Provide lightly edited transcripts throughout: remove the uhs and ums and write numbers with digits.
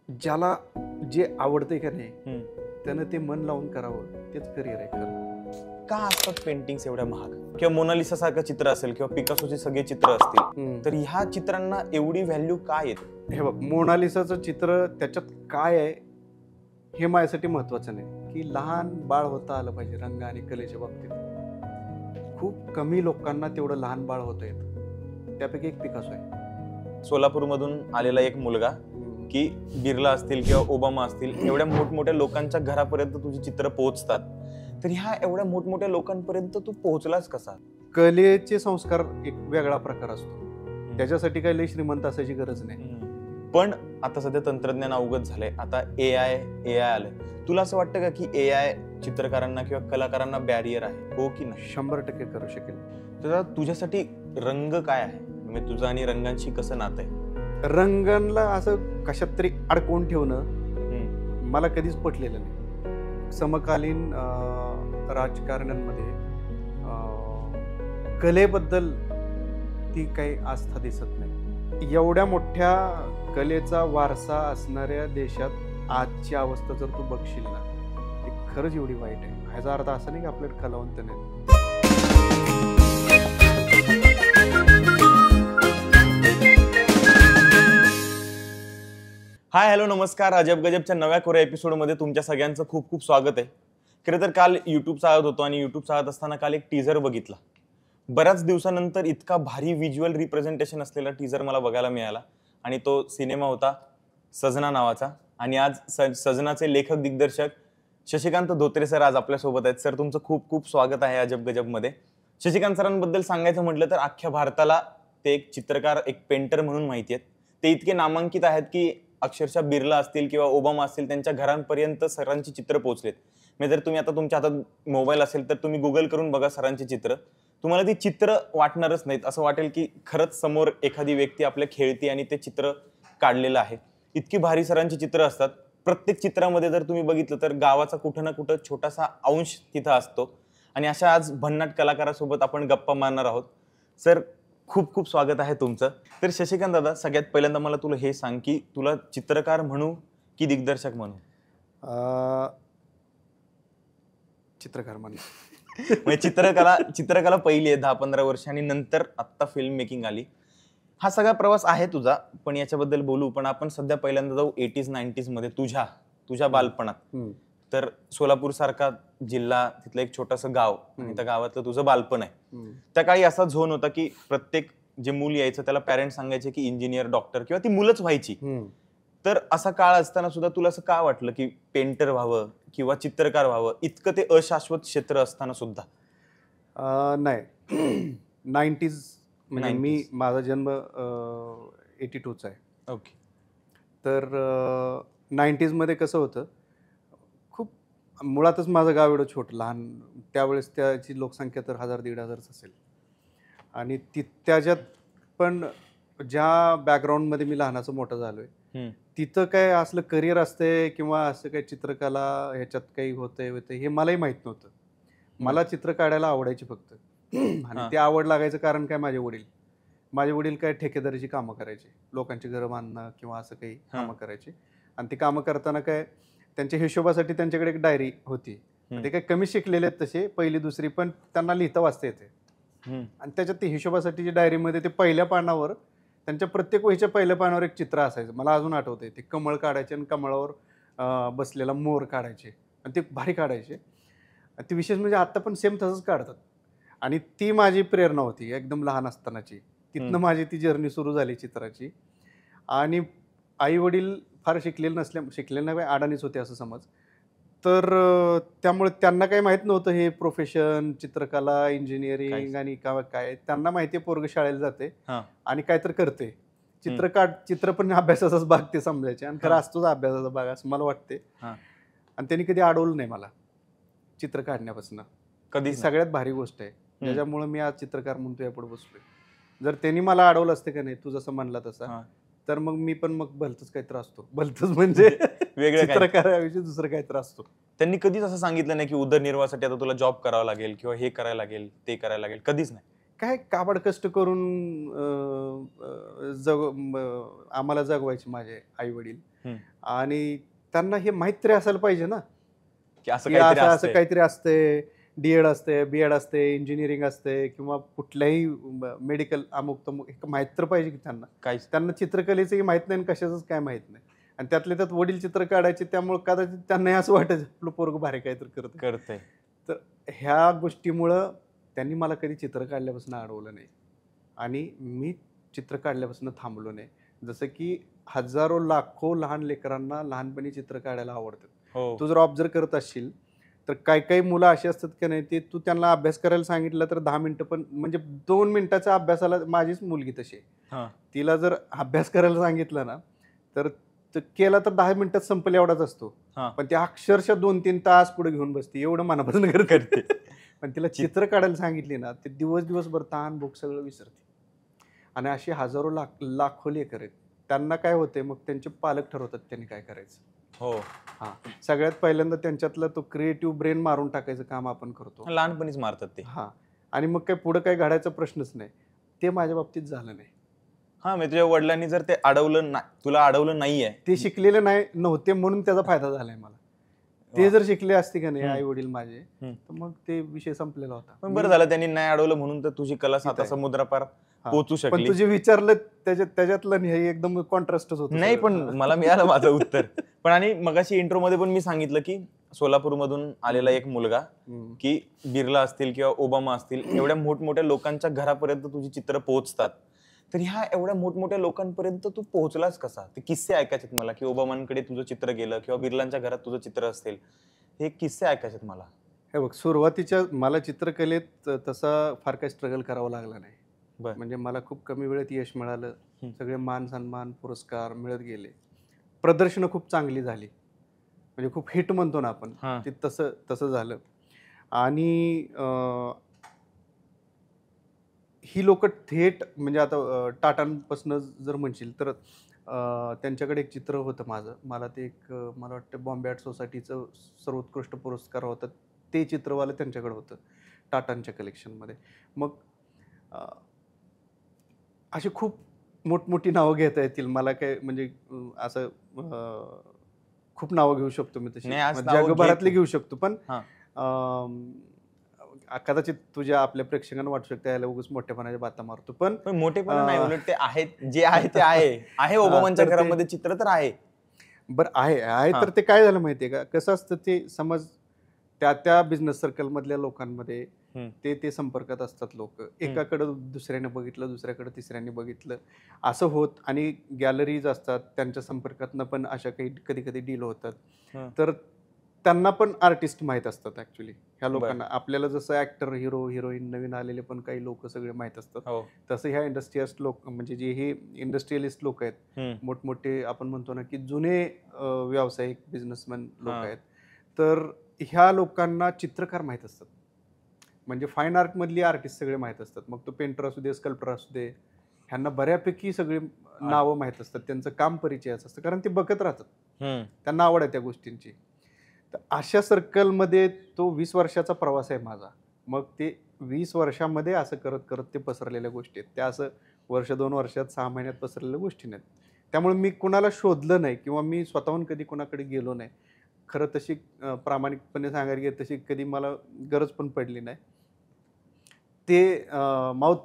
ज्याला जे आवडतंय का नाही हम्म. त्यानं ते मन लावून करावं, तेच करिअर आहे खरं. का असतात पेंटिंग्स एवढ्या महाग? किंवा मोनालिसा सारखं चित्र असेल किंवा पिकासोचे सगळे चित्र असतील, तर ह्या चित्रांना एवढी व्हॅल्यू काय येते? हे बघ, मोनालिसाचं चित्र त्याच्यात काय आहे हे माझ्यासाठी महत्वाचं नाही, की लहान बाळ होता आलं पाहिजे रंग आणि कलेच्या बाबतीत. खूप कमी लोकांना तेवढं लहान बाळ होता येतं, त्यापैकी एक पिकासो आहे. सोलापूरमधून आलेला एक मुलगा की बिर्ला असतील किंवा ओबामा असतील, एवढ्या मोठमोठ्या लोकांच्या घरापर्यंत तुझी चित्र पोहोचतात, तर ह्या एवढ्या मोठमोठ्या लोकांपर्यंत तू पोहोचलास कसा? कलेचे संस्कार एक वेगळा प्रकार असतो, त्याच्यासाठी काही लय श्रीमंत असायची गरज नाही. पण आता सध्या तंत्रज्ञान अवगत झालंय, आता एआय आलंय. तुला असं वाटतं का की एआय चित्रकारांना किंवा कलाकारांना बॅरियर आहे, हो की नाही? 100% करू शकेल. तर तुझ्यासाठी रंग काय आहे, म्हणजे तुझं आणि रंगांशी कसं नातं आहे? रंगांना असं कशात तरी अडकवून ठेवणं मला कधीच पटलेलं नाही. समकालीन राजकारण्यांमध्ये कलेबद्दल ती काही आस्था दिसत नाही. एवढ्या मोठ्या कलेचा वारसा असणाऱ्या देशात आजची अवस्था जर तू बघशील ना, ती खरंच एवढी वाईट आहे. ह्याचा अर्थ असा नाही की आपल्याकडे कलावंत नाही. हाय हॅलो नमस्कार. अजब गजबच्या नव्या कोऱ्या एपिसोडमध्ये तुमच्या सगळ्यांचं खूप खूप स्वागत आहे. खरं तर काल युट्यूब चालत होतो आणि युट्यूब चालत असताना काल एक टीझर बघितला. बऱ्याच दिवसानंतर इतका भारी व्हिज्युअल रिप्रेझेंटेशन असलेला टीझर मला बघायला मिळाला आणि तो सिनेमा होता सजना नावाचा. आणि आज सजनाचे लेखक दिग्दर्शक शशिकांत धोत्रे सर आज आपल्यासोबत आहेत. सर, तुमचं खूप खूप स्वागत आहे अजब गजबमध्ये. शशिकांत सरांबद्दल सांगायचं म्हटलं तर अख्ख्या भारताला ते एक चित्रकार, एक पेंटर म्हणून माहिती आहेत. ते इतके नामांकित आहेत की अक्षरशः बिर्ला असतील किंवा ओबामा असतील त्यांच्या घरांपर्यंत सरांची चित्र पोहोचलेत. म्हणजे जर तुम्ही आता तुमच्या हातात मोबाईल असेल तर तुम्ही गुगल करून बघा सरांची चित्र, तुम्हाला ती चित्र वाटणारच नाहीत. असं वाटेल की खरंच समोर एखादी व्यक्ती आपल्या खेळती आणि ते चित्र काढलेलं आहे. इतकी भारी सरांची चित्र असतात. प्रत्येक चित्रामध्ये जर तुम्ही बघितलं तर गावाचा कुठं ना कुठं छोटासा अंश तिथं असतो. आणि अशा आज भन्नाट कलाकारासोबत आपण गप्पा मारणार आहोत. सर, खूप खूप स्वागत आहे तुमचं. तर शशिकांत दादा, सगळ्यात पहिल्यांदा मला तुला हे सांग की तुला चित्रकार म्हणू की दिग्दर्शक म्हणू? चित्रकार म्हणू. म्हणजे चित्रकला पहिली आहे 10-15 वर्ष आणि नंतर आत्ता फिल्म मेकिंग आली. हा सगळा प्रवास आहे तुझा, पण याच्याबद्दल बोलू. पण आपण सध्या पहिल्यांदा जाऊ 80s-90s मध्ये तुझ्या बालपणात. तर सोलापूर सारखा जिल्हा, तिथलं एक छोटंसं गाव आणि त्या गावातलं तुझं बालपण आहे. त्या काळी असा झोन होता की प्रत्येक जे मूल यायचं त्याला पॅरेंट्स सांगायचे की इंजिनियर, डॉक्टर किंवा ती मुलंच व्हायची. तर असा काळ असताना सुद्धा तुला असं का वाटलं की पेंटर व्हावं किंवा चित्रकार व्हावं, इतकं ते अशाश्वत क्षेत्र असताना सुद्धा? नाही, 90s म्हणजे माझा जन्म 82चा आहे. ओके. तर 90s मध्ये कसं होतं, खूप मुळातच माझं गाव एवढं छोटं लहान, त्यावेळेस त्याची लोकसंख्या तर 1000-1500 असेल. आणि त्याच्यात पण ज्या बॅकग्राऊंडमध्ये मी लहानाचं मोठं झालोय, तिथं काय असलं करिअर असतंय किंवा असं काही चित्रकला ह्याच्यात काही होतंय हे मलाही माहित नव्हतं. मला चित्र काढायला आवडायची फक्त. आणि ते आवड लागायचं कारण काय, माझे वडील काय ठेकेदारीची कामं करायचे, लोकांची घरं बांधणं किंवा असं काही कामं करायचे. आणि ती कामं करताना काय त्यांच्या हिशोबासाठी त्यांच्याकडे एक डायरी होती. ते काय कमी शिकलेले आहेत तसे, पहिली दुसरी, पण त्यांना लिहिता वाचता येते. आणि त्याच्यात ते हिशोबासाठीची डायरीमध्ये ते पहिल्या पानावर, त्यांच्या प्रत्येक वहीच्या पहिल्या पानावर एक चित्र असायचं. मला अजून आठवतंय, ते कमळ काढायचे आणि कमळावर बसलेला मोर काढायचे आणि ते भारी काढायचे. आणि ते विशेष म्हणजे आत्ता पण सेम तसंच काढतात. आणि ती माझी प्रेरणा होती एकदम लहान असतानाची. तिथनं माझी ती जर्नी सुरू झाली चित्राची. आणि आई वडील फार शिकलेले नाही, अडाणीच होते असं समज. तर त्यामुळे त्यांना काही माहीत नव्हतं हे प्रोफेशन, चित्रकला, इंजिनिअरिंग आणि काय. त्यांना माहिती आहे पोरग शाळेला जाते आणि काय तर करते. चित्र पण अभ्यासाचाच भाग ते समजायचे. आणि खरं असतोच अभ्यासाचा भाग असं मला वाटते. आणि त्यांनी कधी अडवलं नाही मला चित्र काढण्यापासून. कधी सगळ्यात भारी गोष्ट आहे त्याच्यामुळे मी आज चित्रकार म्हणतो यापुढे बसलोय. जर त्यांनी मला अडवलं असते का नाही, तू जसं म्हणला तसा, तर मी पण भलतच काहीतरी असतो. भलतच म्हणजे वेगळं चित्रकाराविषयी दुसरं काहीतरी असतो. त्यांनी कधीच असं सांगितलं नाही की उदरनिर्वाहासाठी आता तुला जॉब करावा लागेल किंवा हे करायला लागेल, ते करायला लागेल? कधीच नाही. काय काबाड कष्ट करून आम्हाला जगवायचे माझे आई वडील. हम्म. आणि त्यांना हे माहीत तरी असायला पाहिजे ना, की असं की काहीतरी असं असं असतंय. काहीतरी असते. डीएड असते, बीएड असते, इंजिनिअरिंग असते किंवा कुठल्याही मेडिकल अमुक तमुक हे माहीत तर पाहिजे की त्यांना. काहीच त्यांना चित्रकलेचंही माहीत नाही आणि कशाचंच काय माहीत नाही. आणि त्यातल्या त्यात वडील चित्र काढायचे, त्यामुळे कदाचित त्यांनाही असं वाटायचं आपलं पोरगं भारी काहीतरी करतं. करतंय. तर ह्या गोष्टीमुळं त्यांनी मला कधी चित्र काढल्यापासून अडवलं नाही आणि मी चित्र काढल्यापासून थांबलो नाही. जसं की हजारो लाखो लहान लेकरांना लहानपणी चित्र काढायला आवडतं. हो. तू जर ऑब्झर्व करत असशील तर काही काही मुलं अशी असतात की नाही, ते तू त्यांना अभ्यास करायला सांगितलं तर 10 मिनिटं पण, म्हणजे 2 मिनिटाच्या अभ्यासाला, माझीच मुलगी तशी आहे. हा. तिला जर अभ्यास करायला सांगितलं ना तर केला तर 10 मिनिटात संपेल एवढाच असतो. हा. पण ती अक्षरशः 2-3 तास पुढे घेऊन बसते, एवढं मनापासून करते. पण तिला चित्र काढायला सांगितली ना, ते दिवसभर ताण भूक सगळं विसरते. आणि अशी हजारो लाखो लेकर आहेत. त्यांना काय होते, मग त्यांचे पालक ठरवतात त्यांनी काय करायचं. हो. हां, सगळ्यात पहिल्यांदा त्यांच्यातला तो क्रिएटिव्ह ब्रेन मारून टाकायचं काम आपण करतो. लहानपणीच मारतात ते. हां, आणि मग काय पुढं काय घडायचा प्रश्नच नाही. ते माझ्या बाबतीत झालं नाही. हा, म्हणजे तुझ्या वडिलांनी जर ते अडवलं तुला अडवलं नाहीये. ते शिकलेले नव्हते म्हणून त्याचा फायदा झालाय मला. ते जर शिकले असते का नाही आई वडील माझे, तर मग ते विषय संपलेला होता. पण बरं झालं त्यांनी नाही अडवलं, म्हणून तर तुझी कला साता समुद्रापार पोहोचू पण शकली. तू जे विचारलं त्याच्यातलं हे एकदम कॉन्ट्रास्टच होतं. नाही, पण मला मिळालं माझं उत्तर. पण आणि मगाशी इंट्रो मध्ये पण मी सांगितलं की सोलापूरमधून आलेला एक मुलगा, की बिर्ला असतील किंवा ओबामा असतील, एवढ्या मोठमोठ्या लोकांच्या घरापर्यंत तुझी चित्र पोहोचतात. तर ह्या एवढ्या मोठमोठ्या लोकांपर्यंत तू पोहोचलास कसा? ते किस्से ऐकायचे मला, की ओबामांकडे तुझं चित्र गेलं किंवा बिर्लांच्या घरात तुझं चित्र असेल, हे किस्से ऐकायचे मला. हे बघ, सुरुवातीच्या मला चित्रकलेत तसा फार काही स्ट्रगल करावा लागला नाही. म्हणजे मला खूप कमी वेळेत यश मिळालं. सगळे मान सन्मान पुरस्कार मिळत गेले. प्रदर्शनं खूप चांगली झाली, म्हणजे खूप हिट म्हणतो ना आपण, ते तसं झालं. आणि ही लोक थेट, म्हणजे आता टाटांपासून जर म्हणशील तर त्यांच्याकडे एक चित्र होतं माझं. मला ते एक मला वाटतं बॉम्बे आर्ट सोसायटीचं सर्वोत्कृष्ट पुरस्कार होता. ते चित्रवालं त्यांच्याकडे होतं टाटांच्या कलेक्शनमध्ये. मग अशी खूप मोठमोठी नावं घेता येतील मला, काय म्हणजे असं खूप नावं घेऊ शकतो मी तशी, जगभरातली घेऊ शकतो. पण कदाचित तुझ्या आपल्या प्रेक्षकांना वाटू शकतं याला उगाच मोठेपणाच्या बाता मारतो. पण मोठेपणा नाही, उलट ते आहेत, जे आहे ते आहे. ओबामांच्या घरामध्ये चित्र तर आहे. बरं, आहे तर ते काय झालं माहितीये का, कसं असतं ते, समज त्या बिझनेस सर्कल मधल्या लोकांमध्ये ते संपर्कात असतात लोक. एकाकडं दुसऱ्याने बघितलं, दुसऱ्याकडे तिसऱ्याने बघितलं, असं होत. आणि गॅलरीज असतात, त्यांच्या संपर्कातनं पण अशा काही कधी कधी डील होतात. तर त्यांना पण आर्टिस्ट माहीत असतात ऍक्च्युली ह्या लोकांना. आपल्याला जसं ऍक्टर, हिरो, हिरोईन नवीन आलेले पण काही लोक सगळे माहीत असतात, तसं ह्या इंडस्ट्रियलिस्ट लोक, म्हणजे जे हे इंडस्ट्रियलिस्ट लोक आहेत, मोठमोठे आपण म्हणतो ना की जुने व्यावसायिक बिझनेसमॅन लोक आहेत, तर ह्या लोकांना चित्रकार माहीत असतात. म्हणजे फाईन आर्ट मधली आर्टिस्ट सगळे माहीत असतात. मग तो पेंटर असू दे, स्कल्प्टर असू दे, ह्यांना बऱ्यापैकी सगळी नावं माहीत असतात. त्यांचं काम परिचयाचं असतं, कारण ते बघत राहतात, त्यांना आवड आहे त्या गोष्टींची. तर अशा सर्कलमध्ये तो 20 वर्षाचा प्रवास आहे माझा. मग ते 20 वर्षामध्ये असं करत करत ते पसरलेल्या गोष्टी आहेत. त्या असं वर्ष 2 वर्षात 6 महिन्यात पसरलेल्या गोष्टी नाहीत. त्यामुळे मी कुणाला शोधलं नाही किंवा मी स्वतःहून कधी कुणाकडे गेलो नाही. खरं तशी प्रामाणिकपणे सांगायला गेलं तशी कधी मला गरज पण पडली नाही. ते माउथ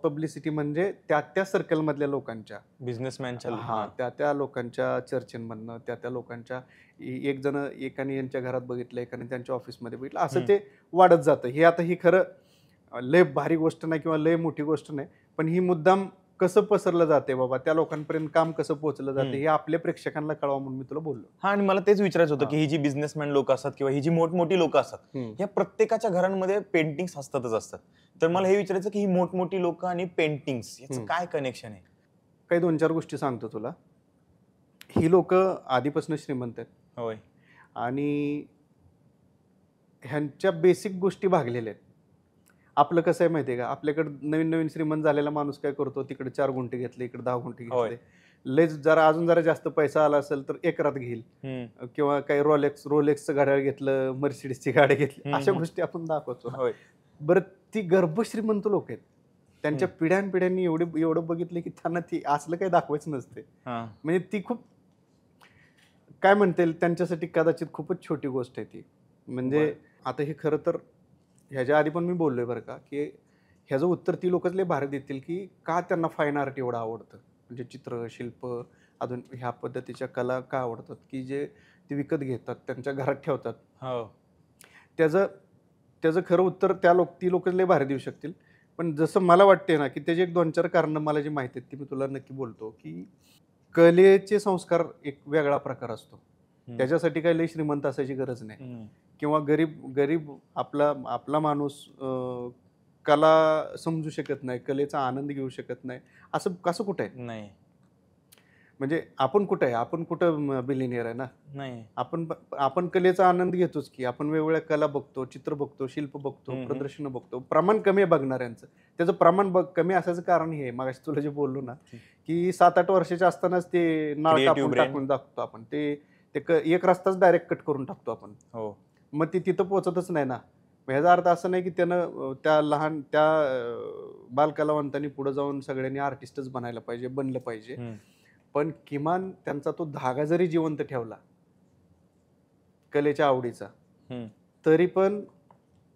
पब्लिसिटी म्हणजे त्या सर्कलमधल्या लोकांच्या, बिझनेसमॅनच्या, त्या लोकांच्या चर्चेमधनं, त्या लोकांच्या, एक जण एकाने यांच्या घरात बघितलं, एकाने त्यांच्या ऑफिसमध्ये बघितलं, असं ते वाढत जातं. हे आता ही खरं लय भारी गोष्ट नाही किंवा लय मोठी गोष्ट नाही, पण ही मुद्दाम कसं पसरलं जाते बाबा, त्या लोकांपर्यंत काम कसं पोहोचलं जाते, हे आपल्या प्रेक्षकांना कळवा म्हणून मी तुला बोललो. आणि मला तेच विचारायचं होतं की ही जी बिझनेसमॅन लोक असतात किंवा ही जी मोठमोठी लोक असतात, या प्रत्येकाच्या घरांमध्ये पेंटिंग्स असतातच असतात. तर मला हे विचारायचं की ही मोठमोठी लोक आणि पेंटिंग्स याचं काय कनेक्शन आहे? काही 2-4 गोष्टी सांगतो तुला. ही लोक आधीपासून श्रीमंत आहेत. होय. आणि ह्यांच्या बेसिक गोष्टी भागलेल्या आहेत. आपलं कसं आहे माहितीये का, आपल्याकडे नवीन नवीन श्रीमंत झालेला माणूस काय करतो, तिकडे 4 गुंठे घेतले, इकडे 10 गुंठे घेतले. लय अजून जरा जास्त पैसा आला असेल तर एकरात घेईल, किंवा काही रोलेक्सचं घड्याळ घेतलं, मर्सिडीजची गाडी घेतली, अशा गोष्टी आपण दाखवतो. बरं ती गर्भश्रीमंत लोक आहेत, त्यांच्या पिढ्यानपिढ्यांनी एवढं बघितलं की त्यांना ती असलं काही दाखवायचं नसते. हा म्हणजे ती खूप काय म्हणता येईल त्यांच्यासाठी कदाचित खूपच छोटी गोष्ट आहे ती. म्हणजे आता हे खरं तर ह्याच्या आधी पण मी बोललोय बरं का, की ह्याचं उत्तर ती लोकच लय भारी देतील की का त्यांना फाईन आर्ट एवढं आवडतं. म्हणजे चित्र, शिल्प, अजून ह्या पद्धतीच्या कला का आवडतात, की जे ते विकत घेतात, त्यांच्या घरात ठेवतात. हो त्याचं त्याचं खरं उत्तर ती लोकच लय भारी देऊ शकतील. पण जसं मला वाटते ना, की त्याची एक 2-4 कारणं मला जी माहिती आहेत, ती मी तुला नक्की बोलतो, की कलेचे संस्कार एक वेगळा प्रकार असतो. त्याच्यासाठी काही लई श्रीमंत असायची गरज नाही. किंवा गरीब गरीब आपला आपला माणूस कला समजू शकत नाही, कलेचा आनंद घेऊ शकत नाही. असं कसं कुठं आहे? नाही म्हणजे आपण कुठं आहे? आपण कुठं बिलिनियर आहे ना? नाही आपण कलेचा आनंद घेतोच की. आपण वेगवेगळ्या कला बघतो, चित्र बघतो, शिल्प बघतो, प्रदर्शनं बघतो. प्रमाण कमी आहे बघणाऱ्यांचं. त्याचं प्रमाण कमी असायचं कारण हे आहे, मगाशी तुला जे बोललो ना, की 7-8 वर्षाचे असतानाच ते नाळ Creative brain. टाकून टाकतो आपण. एक रस्ताच डायरेक्ट कट करून टाकतो आपण. हो मग ती तिथं पोहोचतच नाही ना. मग ह्याचा अर्थ असा नाही की त्यानं त्या बालकलावंतांनी पुढे जाऊन सगळ्यांनी आर्टिस्टच बनलं पाहिजे. पण किमान त्यांचा तो धागा जरी जिवंत ठेवला कलेच्या आवडीचा, तरी पण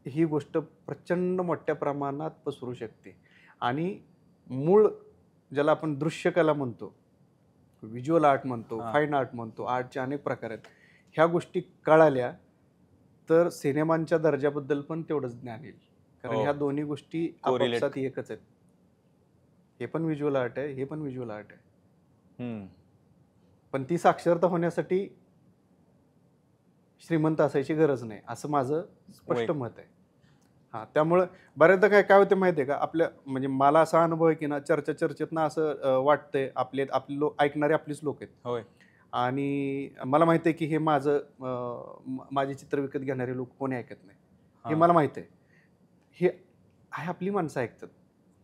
ही गोष्ट प्रचंड मोठ्या प्रमाणात पसरू शकते. आणि मूळ ज्याला आपण दृश्य कला म्हणतो, व्हिज्युअल आर्ट म्हणतो, फाईन आर्ट म्हणतो, आर्टचे अनेक प्रकार आहेत. ह्या गोष्टी कळाल्या तर सिनेमांच्या दर्जाबद्दल पण तेवढंच ज्ञान येईल. कारण ह्या दोन्ही गोष्टी आपापसात एकच आहेत. हे पण व्हिज्युअल आर्ट आहे, हे पण व्हिज्युअल आर्ट आहे. पण ती साक्षरता होण्यासाठी श्रीमंत असायची गरज नाही, असं माझं स्पष्ट मत आहे. त्यामुळं बऱ्याचदा काय होतं माहिती आहे का, आपल्या म्हणजे मला असा अनुभव आहे की ना, चर्चेतनं असं वाटतंय आपले ऐकणारे आपलीच लोक आहेत. होय आणि मला माहिती आहे की हे माझे चित्र विकत घेणारे लोक कोणी ऐकत नाही, हे मला माहिती आहे. हे आपली माणसं ऐकतात.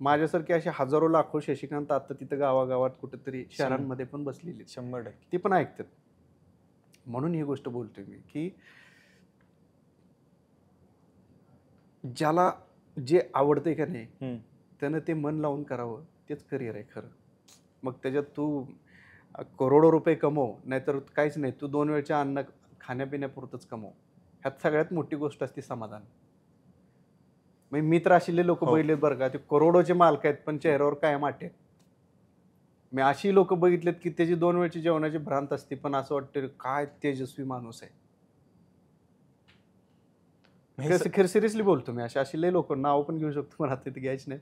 माझ्यासारखे असे हजारो लाखो शशिकांत आता तिथं गावागावात कुठेतरी शहरांमध्ये पण बसलेली 100% ती पण ऐकतात. म्हणून ही गोष्ट बोलतोय मी की ज्याला जे आवडतंय का नाही त्यानं ते मन लावून करावं, तेच करिअर आहे खरं. मग त्याच्यात तू करोडो रुपये कमव, नाहीतर काहीच नाही, तू 2 वेळच्या अन्न खाण्यापिण्यापुरतंच कमव. ह्यात सगळ्यात मोठी गोष्ट असते समाधान. म्हणजे मी तर अशी लोक बघितलेत बरं का, ते करोडोचे मालक आहेत पण चेहऱ्यावर कायम आटे. मी अशी लोक बघितलेत की त्याची 2 वेळची जेवणाची भ्रांत असते, पण असं वाटतं काय तेजस्वी माणूस आहे. खरं सिरियसली बोलतो मी. अशी लय लोक, नाव पण घेऊ शकतो, मला तिथे घ्यायची नाही.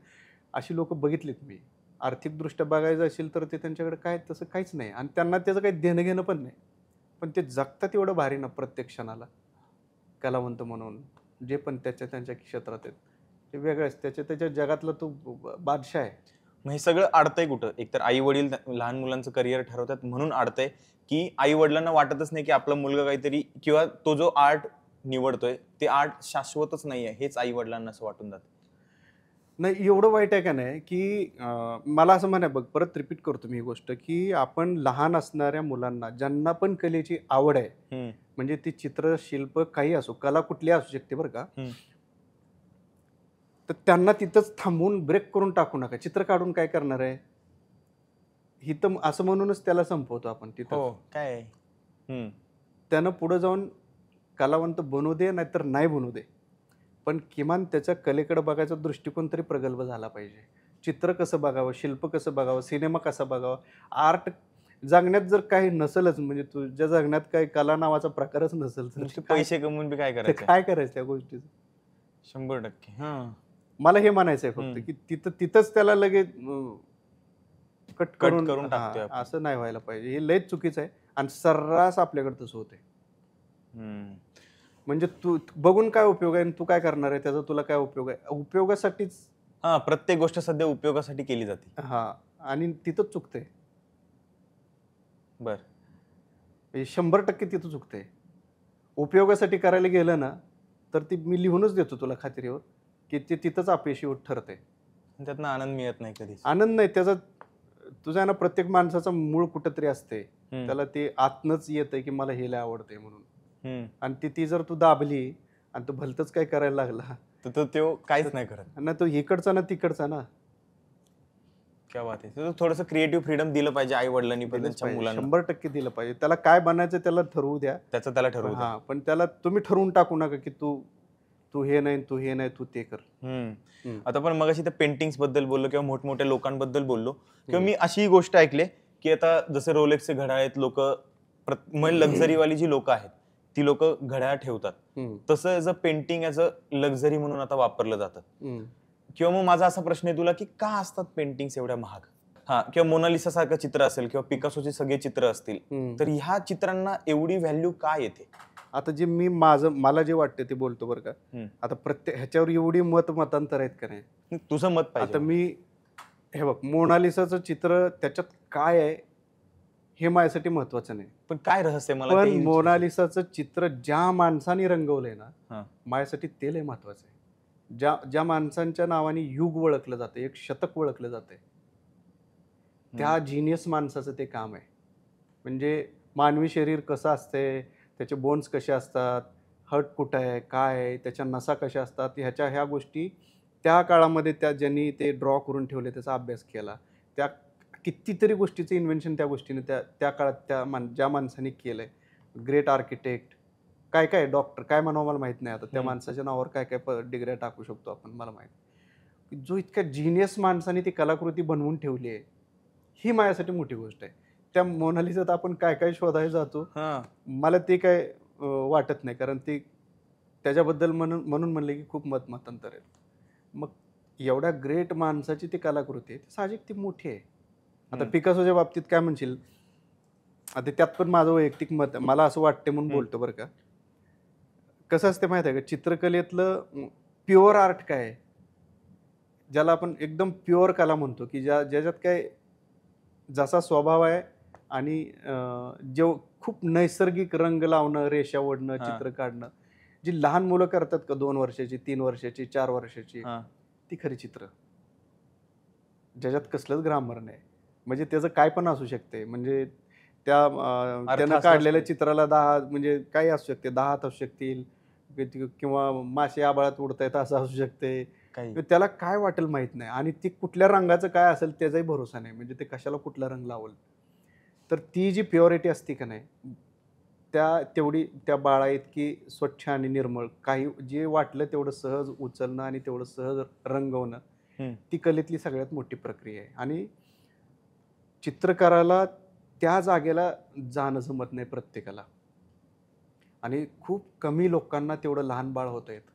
अशी लोक बघितलीत मी. आर्थिकदृष्ट्या बघायचं असेल तर ते त्यांच्याकडे काय तसं काहीच नाही आणि त्यांना त्याचं काही देणं घेणं पण नाही, पण ते जगतात एवढं भारी ना प्रत्येक क्षणाला. कलावंत म्हणून जे पण त्यांच्या क्षेत्रात आहेत ते वेगळंच, त्याच्या जगातला तो बादशाह आहे. मग हे सगळं अडतंय कुठं? एकतर आई वडील लहान मुलांचं करिअर ठरवतात म्हणून अडतंय, की आई वडिलांना वाटतच नाही की आपला मुलगा काहीतरी किंवा तो जो आर्ट निवडतोय ते आर्ट शाश्वतच नाहीये, हेच आई वडिलांना असं वाटून जातं. नाही एवढं वाईट आहे का नाही की मला असं म्हणा, बघ परत रिपीट करतो मी ही गोष्ट, की आपण लहान असणाऱ्या मुलांना ज्यांना पण कलेची आवड आहे, म्हणजे ती चित्र, शिल्प काही असो, कला कुठली असू शकते बरं का, तर त्यांना तिथंच थांबवून ब्रेक करून टाकू नका. चित्र काढून काय करणार आहे, ही तर असं म्हणूनच त्याला संपवतो आपण तिथं. काय त्यानं पुढे जाऊन कलावंत बनवू दे नाहीतर नाही बनवू दे, पण किमान त्याच्या कलेकडे बघायचा दृष्टिकोन तरी प्रगल्भ झाला पाहिजे. चित्र कसं बघावं, शिल्प कसं बघावं, सिनेमा कसा बघावा, आर्ट जगण्यात जर काही नसेलच, म्हणजे तुझ्या जगण्यात काही कला नावाचा प्रकारच नसेल तर पैसे कमवून बी काय करायचं, काय करायचं त्या गोष्टीचं. 100% मला हे म्हणायचं आहे फक्त की तिथंच त्याला लगेच कट करून टाकतोय असं नाही व्हायला पाहिजे. हे लयच चुकीचं आहे आणि सर्रास आपल्याकडे तसं होतंय. म्हणजे तू बघून काय उपयोग आहे, तू काय करणार आहे, त्याचा तुला काय उपयोग आहे, उपयोगासाठीच. प्रत्येक गोष्ट सध्या उपयोगासाठी केली जाते. आणि तिथंच चुकतंय. बर 100% तिथं चुकतंय. उपयोगासाठी करायला गेलं ना तर ती मी लिहूनच देतो तुला खात्रीवर की ते तिथंच अपयशी ठरते. त्यातनं आनंद मिळत नाही कधी. आनंद नाही त्याचा. तुझा ना प्रत्येक माणसाचा मूळ कुठंतरी असते, त्याला ते आतनच येतंय की मला हे लय आवडतंय म्हणून, आणि ती जर तू दाबली आणि तू भलतंच काय करायला लागला तर तो काहीच नाही करत. ना तो इकडचा ना तिकडचा ना. क्या बात आहे. तर थोडंसं क्रिएटिव्ह फ्रीडम दिलं पाहिजे आई वडिलांनी पण दिलंच त्यांच्या पाहिजे, मुलांना. 100% दिलं पाहिजे. त्याला काय बनायचं त्याला ठरवू द्या. त्याचं त्याला ठरवू द्या. हा, पण त्याला तुम्ही ठरवून टाकू नका की तू तू हे नाही, तू हे नाही, तू ते कर. आता पण मगाशी त्या पेंटिंग्स बद्दल बोललो किंवा मोठमोठ्या लोकांबद्दल बोललो किंवा मी अशी गोष्ट ऐकली की आता जसे रोलेक्सचे घड्याळ आहेत, लोक लक्झरीवाली जी लोक आहेत ती लोक घड्याळ ठेवतात, तसं as a painting as a luxury म्हणून आता वापरलं जातं. किंवा मग माझा असा प्रश्न आहे तुला की का असतात पेंटिंग्स एवढ्या महाग? हा, किंवा मोनालिसा सारखं चित्र असेल किंवा पिकासोचे सगळे चित्र असतील, तर ह्या चित्रांना एवढी व्हॅल्यू का येते? आता जे मला जे वाटतं ते बोलतो बरं का. आता प्रत्येक ह्याच्यावर एवढी मतांतर आहेत का नाही. तुझं मत पाहिजे. आता मी हे बघ, मोनालिसाचं चित्र त्याच्यात काय आहे हे माझ्यासाठी महत्वाचं नाही, पण काय रहस्य मला पण ते विचारायचं. मोनालिसाचं चित्र ज्या माणसाने रंगवलंय ना, हा. माझ्यासाठी ते लय महत्वाचं आहे. ज्या माणसांच्या नावाने युग ओळखलं जातं, एक शतक ओळखलं जातंय, त्या जिनियस माणसाचं ते काम आहे. म्हणजे मानवी शरीर कसं असते, त्याचे बोन्स कसे असतात, हट कुठं आहे, काय आहे, त्याच्या नसा कशा असतात, ह्या गोष्टी त्या काळामध्ये त्या ज्यांनी ते ड्रॉ करून ठेवले, त्याचा अभ्यास केला. त्या कितीतरी गोष्टीचं इन्व्हेन्शन त्या गोष्टीने त्या काळात ज्या माणसाने केलंय. ग्रेट आर्किटेक्ट, काय काय डॉक्टर, काय म्हणावं मला माहित नाही. आता त्या माणसाच्या नावावर काय काय डिग्र्या टाकू शकतो आपण, मला माहित. जो इतक्या जिनियस माणसाने ती कलाकृती बनवून ठेवली आहे, ही माझ्यासाठी मोठी गोष्ट आहे. त्या मोनालिसात आपण काय काय शोधायला जातो, मला ते काय वाटत नाही, कारण ते त्याच्याबद्दल म्हणून म्हणले की खूप मतांतर आहेत. मग एवढ्या ग्रेट माणसाची ती कलाकृती आहे, साहजिक ती मोठी आहे. आता पिकासोच्या बाबतीत काय म्हणशील, आता त्यात पण माझं वैयक्तिक मत आहे, मला असं वाटते म्हणून बोलतो बरं का. कसं असते माहिती आहे का, चित्रकलेतलं प्युअर आर्ट काय आहे, ज्याला आपण एकदम प्युअर कला म्हणतो, की ज्याच्यात काय जसा स्वभाव आहे आणि जे खूप नैसर्गिक रंग लावणं, रेषा ओढणं, चित्र काढणं, जी लहान मुलं करतात का 2 वर्षाची, 3 वर्षाची, 4 वर्षाची, ती खरी चित्र, ज्याच्यात कसलंच ग्रामर नाही. म्हणजे त्याचं काय पण असू शकते, म्हणजे त्यानं काढलेल्या चित्राला 10 म्हणजे काही असू शकते, 10 हात असू शकतील, किंवा मासे आभाळात उडतायत असं असू शकते. त्याला काय वाटेल माहित नाही, आणि ती कुठल्या रंगाचं काय असेल त्याचाही भरोसा नाही, म्हणजे ते कशाला कुठला रंग लावल. तर ती जी प्युरिटी असते का नाही, तेवढी त्या बाळा इतकी स्वच्छ आणि निर्मळ, काही जे वाटलं तेवढं सहज उचलणं आणि तेवढं सहज रंगवणं, ती कलेतली सगळ्यात मोठी प्रक्रिया आहे. आणि चित्रकाराला त्या जागेला जाणं जमत नाही प्रत्येकाला, आणि खूप कमी लोकांना तेवढं लहान बाळ होतं येतं.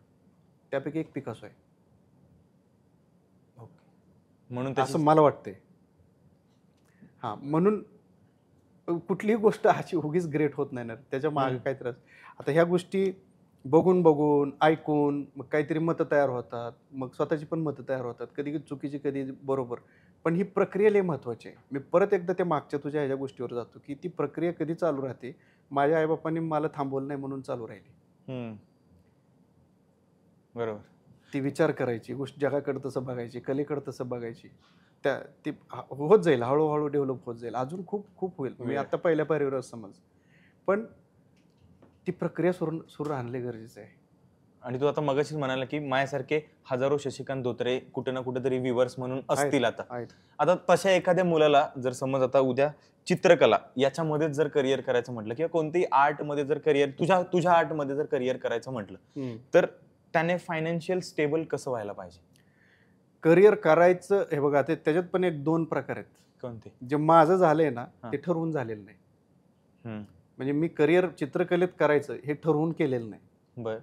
त्यापैकी एक पिकासो आहे, म्हणून असं मला वाटतंय. हा, म्हणून कुठलीही गोष्ट अशी उगीच ग्रेट होत नाही ना, त्याच्या मागे काय त्रास. आता ह्या गोष्टी बघून ऐकून मग काहीतरी मतं तयार होतात, मग स्वतःची पण मतं तयार होतात, कधी चुकीची कधी बरोबर. पण ही प्रक्रिया लय महत्वाची आहे. मी परत एकदा त्या मागच्या तुझ्या ह्याच्या गोष्टीवर जातो, की ती प्रक्रिया कधी चालू राहते. माझ्या आईबापांनी मला थांबवलं नाही म्हणून चालू राहिली. बरोबर. ती विचार करायची गोष्ट, जगाकडे तसं बघायची, कलेकडे तसं बघायची, ती होत जाईल, हळूहळू डेव्हलप होत जाईल, अजून खूप खूप होईल. मी आता पहिल्या पायरीवर समज, पण ती प्रक्रिया सुरू राहणे गरजेचं आहे. आणि तू आता मगाशीच म्हणाला की माझ्यासारखे हजारो शशिकांत धोत्रे कुठे ना कुठेतरी व्ह्युअर्स म्हणून असतील. आता तशा एखाद्या मुलाला जर समज आता उद्या चित्रकला याच्यामध्ये जर करिअर करायचं म्हटलं, किंवा कोणतेही आर्टमध्ये जर करिअर, तुझ्या आर्टमध्ये जर करिअर करायचं म्हटलं, तर त्याने फायनान्शियल स्टेबल कसं व्हायला पाहिजे? करिअर करायचं, हे बघा, त्याच्यात पण 1-2 प्रकार आहेत. कोणते? जे माझं झालंय ना, ते ठरवून झालेलं नाही. म्हणजे मी करिअर चित्रकलेत करायचं हे ठरवून केलेलं नाही. बर.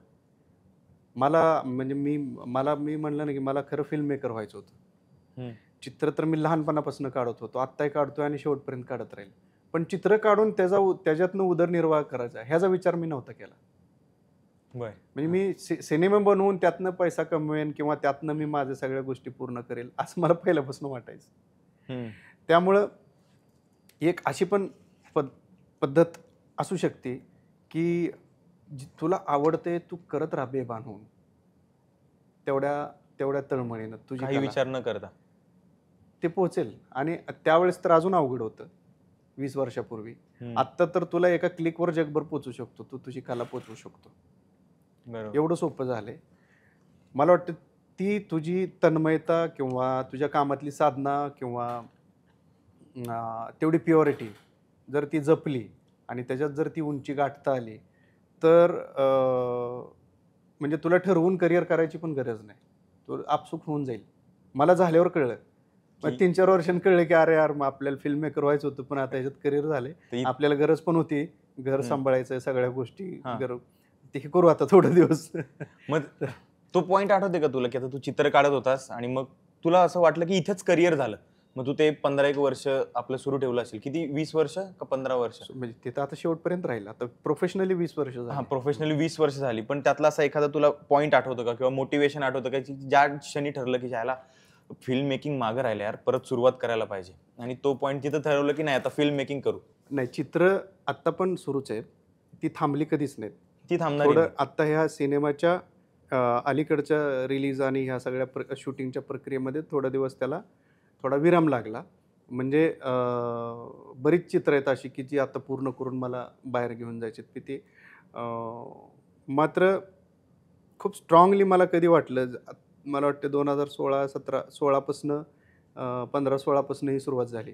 म्हणजे मी म्हणलं ना की मला खरं फिल्म मेकर व्हायचं होतं. चित्र तर मी लहानपणापासून काढत होतो, आत्ताही काढतोय आणि शेवटपर्यंत काढत राहील. पण चित्र काढून त्याच्यातनं उदरनिर्वाह करायचा ह्याचा विचार मी नव्हता केला. म्हणजे मी सिनेमा बनवून त्यातनं पैसा कमवेन किंवा त्यातनं मी माझ्या सगळ्या गोष्टी पूर्ण करेल असं मला पहिल्यापासून वाटायचं. त्यामुळं एक अशी पण पद्धत असू शकते की तुला आवडते, तू करत राहा बेभान होऊन, तेवढ्या तळमळीनं तुझी विचार न करता ते पोहोचेल. आणि त्यावेळेस तर अजून अवघड होतं 20 वर्षापूर्वी. आत्ता तर तुला एका क्लिकवर जगभर पोहोचू शकतो, तू तुझी कला पोहोचवू शकतो, एवढं सोपं झालंय. मला वाटतं ती तुझी तन्मयता किंवा तुझ्या कामातली साधना किंवा तेवढी प्युरिटी जर ती जपली आणि त्याच्यात जर ती उंची गाठता आली तर म्हणजे तुला ठरवून करिअर करायची पण गरज नाही. तो आपसूक होऊन जाईल. मला झाल्यावर कळलं. मग की 3-4 वर्षांनी कळलं की अरे यार मग आपल्याला फिल्म मेकर व्हायचं होतं पण आता ह्याच्यात करिअर झाले. ते- आपल्याला गरज पण होती. घर हम्म. सांभाळायचं सगळ्या गोष्टी हां. ते हे करू आता थोडे दिवस. मग तो पॉइंट आठवते का तुला की आता तू चित्र काढत होतास आणि मग तुला असं वाटलं की इथेच करिअर झालं, मग तू ते 15 वर्ष आपलं सुरू ठेवलं असेल, किती 20 वर्ष का 15 वर्ष? म्हणजे ते तर आता शेवटपर्यंत राहील. आता प्रोफेशनली 20 वर्ष हा, झाली. प्रोफेशनली 20 वर्ष झाली, पण त्यातला असा एखादा तुला पॉइंट आठवतो का किंवा मोटिवेशन आठवतं का की ज्या क्षणी ठरलं की ज्याला फिल्म मेकिंग मागं राहिलं यार, परत सुरुवात करायला पाहिजे, आणि तो पॉइंट तिथं ठरवलं की नाही आता फिल्म मेकिंग करू? नाही, चित्र आत्ता पण सुरूच आहे. ती थांबली कधीच नाहीत. ती थांबणार थोडं आत्ता ह्या सिनेमाच्या अलीकडच्या रिलीज आणि ह्या सगळ्या शूटिंगच्या प्रक्रियेमध्ये थोडा दिवस त्याला थोडा विराम लागला. म्हणजे बरीच चित्र आहेत अशी की जी आता पूर्ण करून मला बाहेर घेऊन जायची की ती मात्र खूप स्ट्रॉंगली मला कधी वाटलं मला वाटतं 2016 15-16 पासून ही सुरुवात झाली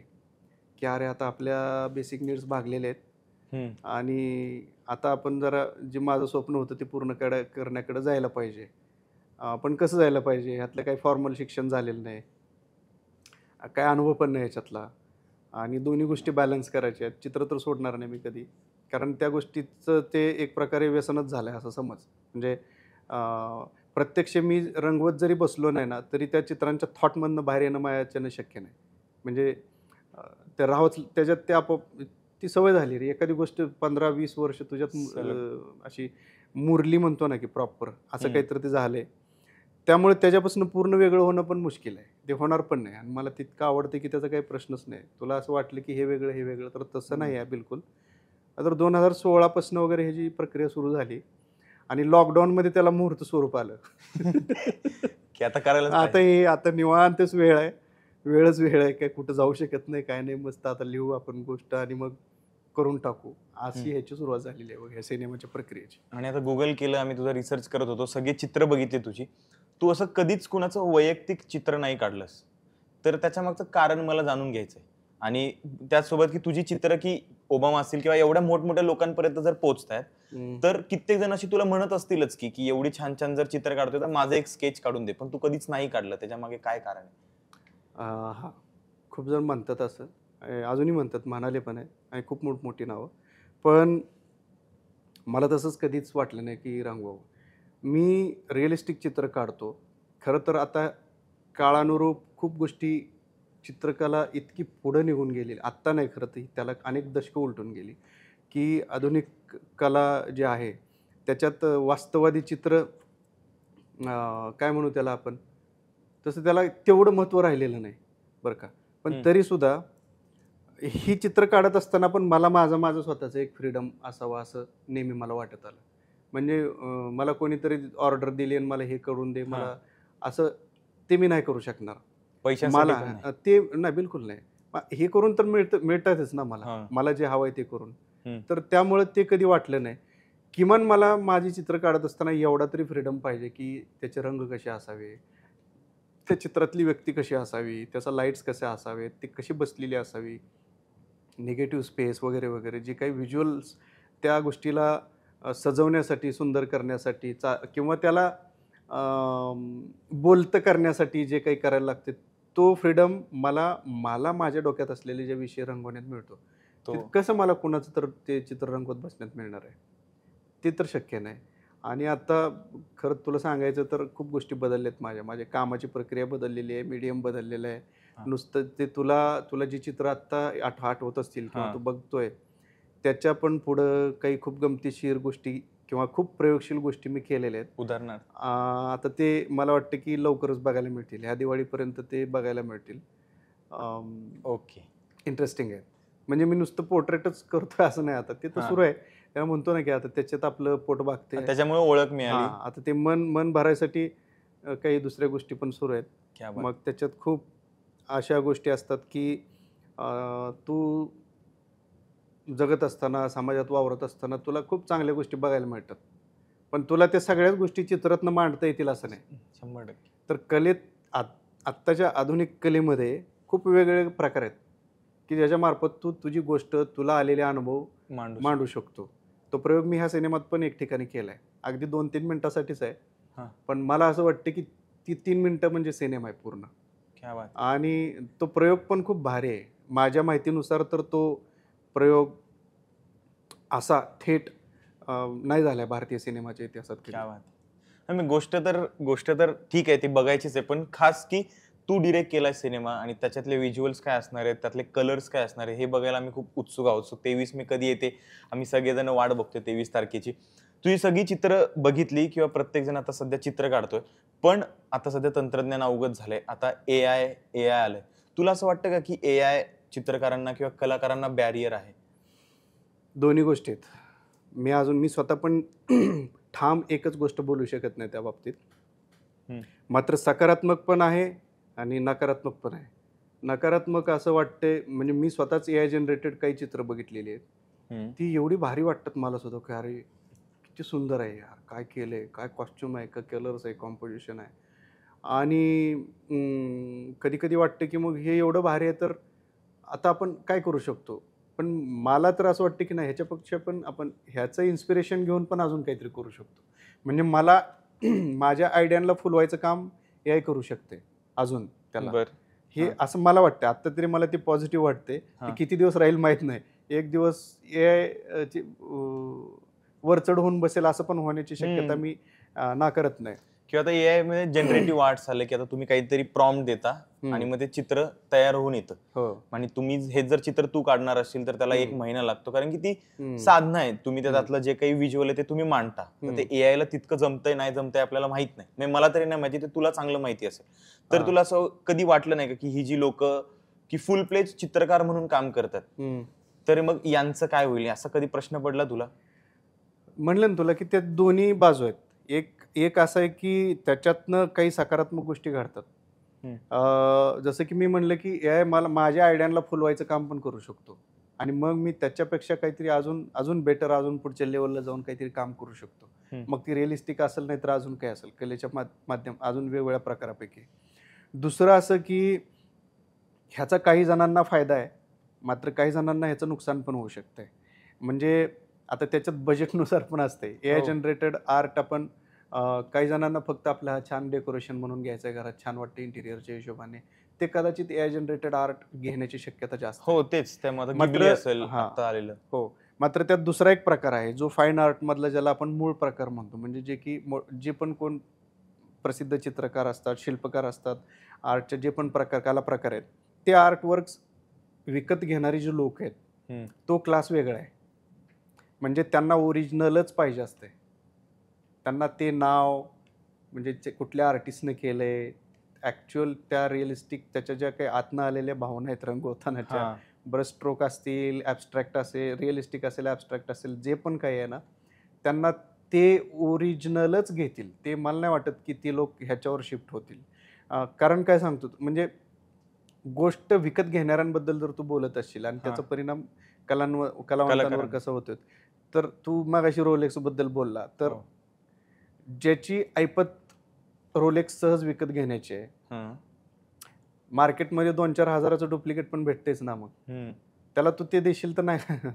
की अरे आता आपल्या बेसिक नीड्स भागलेले आहेत आणि आता आपण जरा जे माझं स्वप्न होतं ते पूर्ण करण्याकडे जायला पाहिजे. पण कसं जायला पाहिजे, ह्यातलं काही फॉर्मल शिक्षण झालेलं नाही, काय अनुभव पण नाही याच्यातला, आणि दोन्ही गोष्टी बॅलन्स करायच्या आहेत. चित्र तर सोडणार नाही मी कधी, कारण त्या गोष्टीचं ते एक प्रकारे व्यसनच झालं आहे असं समज. म्हणजे प्रत्यक्ष मी रंगवत जरी बसलो नाही ना तरी त्या चित्रांच्या थॉटमधनं बाहेर येणं माझ्याच्यानं शक्य नाही. म्हणजे ते राहच त्याच्यात ते आपोआप ती सवय झाली रे. एखादी गोष्ट 15-20 वर्ष तुझ्यात अशी मुरली म्हणतो ना की प्रॉपर असं काहीतरी ते झालंय. त्यामुळे त्याच्यापासून पूर्ण वेगळं होणं पण मुश्किल आहे. ते होणार पण नाही आणि मला तितकं आवडतं की त्याचा काही प्रश्नच नाही. तुला असं वाटलं की हे वेगळं हे वेगळं, तर तसं नाही आहे बिलकुल. तर 2016 पासून वगैरे ह्याची प्रक्रिया सुरू झाली आणि लॉकडाऊनमध्ये त्याला मुहूर्त स्वरूप आलं. की आता करायला आता निवांतच वेळ आहे. वेळच वेळ आहे. काय कुठं जाऊ शकत नाही, काय नाही. मस्त आता लिहू आपण गोष्ट आणि मग करून टाकू. अशी ह्याची सुरुवात झालेली आहे ह्या सिनेमाच्या प्रक्रियेची. आणि आता गुगल केलं, आम्ही तुझा रिसर्च करत होतो, सगळे चित्र बघितले तुझी, तू असं कधीच कुणाचं वैयक्तिक चित्र नाही काढलंस. तर त्याच्या मागचं कारण मला जाणून घ्यायचंय. आणि त्याचसोबत की तुझी चित्र की ओबामा असतील किंवा एवढ्या मोठमोठ्या लोकांपर्यंत जर पोहोचतायत, तर कित्येक जण अशी तुला म्हणत असतीलच की एवढी छान छान जर चित्र काढतोय तर माझं एक स्केच काढून दे, पण तू कधीच नाही काढलं. त्याच्या मागे काय कारण आहे? हां, खूप जण म्हणतात असं. अजूनही म्हणतात, म्हणाले पण आहे आणि खूप मोठमोठी नावं. पण मला तसंच कधीच वाटलं नाही की रंगवावं. मी रिअलिस्टिक चित्र काढतो. खरं तर आता काळानुरूप खूप गोष्टी, चित्रकला इतकी पुढं निघून गेली. आत्ता नाही, खरं तर त्याला अनेक दशकं उलटून गेली, की आधुनिक कला जी आहे त्याच्यात वास्तववादी चित्र काय म्हणू त्याला आपण, तसं त्याला तेवढं महत्त्व राहिलेलं नाही बरं का. पण तरीसुद्धा ही चित्र काढत असताना पण मला माझं स्वतःचं एक फ्रीडम असावं असं नेहमी मला वाटत आलं. म्हणजे मला कोणीतरी ऑर्डर दिली आणि मला हे करून दे, मला असं ते मी नाही करू शकणार. पैशासाठी पण नाही. ते नाही, बिलकुल नाही. हे करून तर मिळतातच ना मला. मला जे हवंय ते करून. तर त्यामुळे ते कधी वाटलं नाही. किमान मला माझी चित्र काढत असताना एवढा तरी फ्रीडम पाहिजे की त्याचे रंग कसे असावे, त्या चित्रातली व्यक्ती कशी असावी, त्याचा लाईट्स कसे असावेत, ती कशी बसलेली असावी, निगेटिव्ह स्पेस वगैरे वगैरे, जे काही व्हिज्युअल्स त्या गोष्टीला सजवण्यासाठी, सुंदर करण्यासाठी किंवा त्याला बोलतं करण्यासाठी जे काही करायला लागते, तो फ्रीडम मला माझ्या डोक्यात असलेले जे विषय रंगवण्यात मिळतो. कसं मला कुणाचं तर ते चित्र रंगवत बसण्यात मिळणार आहे? ते तर शक्य नाही. आणि आता खरं तुला सांगायचं तर खूप गोष्टी बदलल्यात माझ्या कामाची प्रक्रिया बदललेली आहे, मीडियम बदललेलं आहे. नुसतं ते तुला जी चित्र आत्ता आठवत असतील किंवा तू बघतोय, त्याच्या पण पुढं काही खूप गमतीशीर गोष्टी किंवा खूप प्रयोगशील गोष्टी मी केलेल्या आहेत. उदाहरणार्थ आता ते मला वाटतं की लवकरच बघायला मिळतील. ह्या दिवाळीपर्यंत ते बघायला मिळतील. ओके, इंटरेस्टिंग आहे. म्हणजे मी नुसतं पोर्ट्रेटच करतोय असं नाही. आता ते तर सुरू आहे. तेव्हा म्हणतो ना की आता त्याच्यात आपलं पोट भागते, त्याच्यामुळे ओळख मिळाली. आता ते मन भरायसाठी काही दुसऱ्या गोष्टी पण सुरू आहेत. मग त्याच्यात खूप अशा गोष्टी असतात की तू जगत असताना, समाजात वावरत असताना तुला खूप चांगल्या गोष्टी बघायला मिळतात. पण तुला त्या सगळ्याच गोष्टी चित्रातनं मांडता येतील असं नाही. 100%. तर कलेत आत्ताच्या आधुनिक कलेमध्ये खूप वेगवेगळे प्रकार आहेत की ज्याच्यामार्फत तू तुझी गोष्ट, तुला आलेले अनुभव मांडू शकतो. तो प्रयोग मी ह्या सिनेमात पण एक ठिकाणी केला आहे. अगदी 2-3 मिनिटासाठीच आहे, पण मला असं वाटतं की ती 3 मिनिटं म्हणजे सिनेमा आहे पूर्ण. क्या बात. आणि तो प्रयोग पण खूप भारी आहे. माझ्या माहितीनुसार तर तो प्रयोग असा थेट नाही झालाय भारतीय सिनेमाच्या इतिहासात कधी. क्या बात. नाही, गोष्ट तर ठीक आहे, ती बघायचीच आहे, पण खास की तू डिरेक्ट केलाय सिनेमा आणि त्याच्यातले व्हिज्युअल्स काय असणार आहेत, त्यातले कलर्स काय असणार आहे, हे बघायला आम्ही खूप उत्सुक आहोत. सो 23 मे कधी येते, आम्ही सगळेजण वाट बघतोय 23 तारखेची. तुझी सगळी चित्र बघितली किंवा प्रत्येक जण आता सध्या चित्र काढतोय, पण आता सध्या तंत्रज्ञान अवगत झालंय, आता ए आय आलंय. तुला असं वाटतं का की AI चित्रकारांना किंवा कलाकारांना बॅरियर आहे? दोन्ही गोष्टी आहेत. मी स्वतः पण ठाम एकच गोष्ट बोलू शकत नाही त्या बाबतीत. मात्र सकारात्मक पण आहे आणि नकारात्मक पण आहे. नकारात्मक असं वाटतंय, म्हणजे मी स्वतःच AI जनरेटेड काही चित्र बघितलेली आहेत. ती एवढी भारी वाटतात मला सुद्धा की अरे किती सुंदर आहे यार, काय केलंय, काय कॉस्ट्युम आहे, काय कलर्स आहे, कॉम्पोजिशन आहे. आणि कधी कधी वाटतं की मग हे एवढं भारी आहे तर आता आपण काय करू शकतो. पण मला तर असं वाटतं की नाही, ह्याच्यापेक्षा पण आपण ह्याचं इन्स्पिरेशन घेऊन पण अजून काहीतरी करू शकतो. म्हणजे मला माझ्या आयडियांना फुलवायचं काम AI करू शकते अजून त्याला. हे असं मला वाटतं. आत्ता तरी मला ते पॉझिटिव्ह वाटते. ते किती दिवस राहील माहीत नाही. एक दिवस AI ची वरचढ होऊन बसेल असं पण होण्याची शक्यता मी नाकारत नाही. किंवा आता AI मध्ये जनरेटिव्ह आर्ट्स आले की आता तुम्ही काहीतरी प्रॉम्प्ट देता आणि मग ते चित्र तयार होऊन येतं. आणि तुम्ही हे जर चित्र तू काढणार असेल तर त्याला 1 महिना लागतो, कारण की ती साधनं आहे. तुम्ही त्यातलं जे काही व्हिज्युअल आहे ते तुम्ही मांडता. तर ते AI ला तितकं जमतंय नाही जमतंय आपल्याला माहित नाही. म्हणजे मला तरी नाही माहिती, ते तुला चांगलं माहिती असेल. तर तुला असं कधी वाटलं नाही का की ही जी लोक की फुल प्लेज चित्रकार म्हणून काम करतात, तर मग यांचं काय होईल, असा कधी प्रश्न पडला तुला? म्हणलं ना तुला की त्या दोन्ही बाजू आहेत. एक असं आहे की त्याच्यातनं काही सकारात्मक गोष्टी घडतात. जसं की मी म्हणलं की AI मला माझ्या आयडियांना फुलवायचं काम पण करू शकतो आणि मग मी त्याच्यापेक्षा काहीतरी अजून बेटर, अजून पुढच्या लेवलला जाऊन काहीतरी काम करू शकतो. मग ती रिअलिस्टिक असेल नाही तर अजून काय असेल, कलेच्या माध्यम अजून वेगवेगळ्या प्रकारापैकी. दुसरं असं की ह्याचा काही जणांना फायदा आहे, मात्र काही जणांना ह्याचं नुकसान पण होऊ शकतंय. म्हणजे आता त्याच्यात बजेटनुसार पण असते. AI जनरेटेड आर्ट आपण काही जणांना फक्त आपलं छान डेकोरेशन म्हणून घ्यायचं आहे, घरात छान वाटतं इंटिरियरच्या हिशोबाने, ते कदाचित AI जनरेटेड आर्ट घेण्याची शक्यता जास्त आहे. हो, तेच. त्यामध्ये गिबली असेल आता आलेलं. हो. मात्र त्यात दुसरा एक प्रकार आहे जो फाईन आर्टमधला, ज्याला आपण मूळ प्रकार म्हणतो. म्हणजे जे पण कोण प्रसिद्ध चित्रकार असतात, शिल्पकार असतात, आर्टचे जे पण कला प्रकार आहेत, ते आर्टवर्क्स विकत घेणारी जी लोक आहेत, तो क्लास वेगळा आहे. म्हणजे त्यांना ओरिजिनलच पाहिजे असते. त्यांना ते नाव, म्हणजे कुठल्या आर्टिस्टने केलंय, ॲक्च्युअल त्या रिअलिस्टिक त्याच्या ज्या काही आतनं आलेल्या भावना आहेत रंगवतानाच्या, ब्रश स्ट्रोक असतील, ॲब्स्ट्रॅक्ट असेल, रिअलिस्टिक असेल, ॲब्स्ट्रॅक्ट असेल, जे पण काही आहे ना, त्यांना ते ओरिजिनलच घेतील. ते मला नाही वाटत की ते लोक ह्याच्यावर शिफ्ट होतील. कारण काय सांगतो, म्हणजे गोष्ट विकत घेणाऱ्यांबद्दल जर तू बोलत असशील आणि त्याचा परिणाम कलावंतांवर कसं होतं, तर तू मगाशी रोलेक्सबद्दल बोलला, तर ज्याची ऐपत रोलेक्स सहज विकत घ्यायची आहे, मार्केटमध्ये 2-4 हजाराचं डुप्लिकेट पण भेटतेच ना. मग त्याला तू ते देशील तर नाही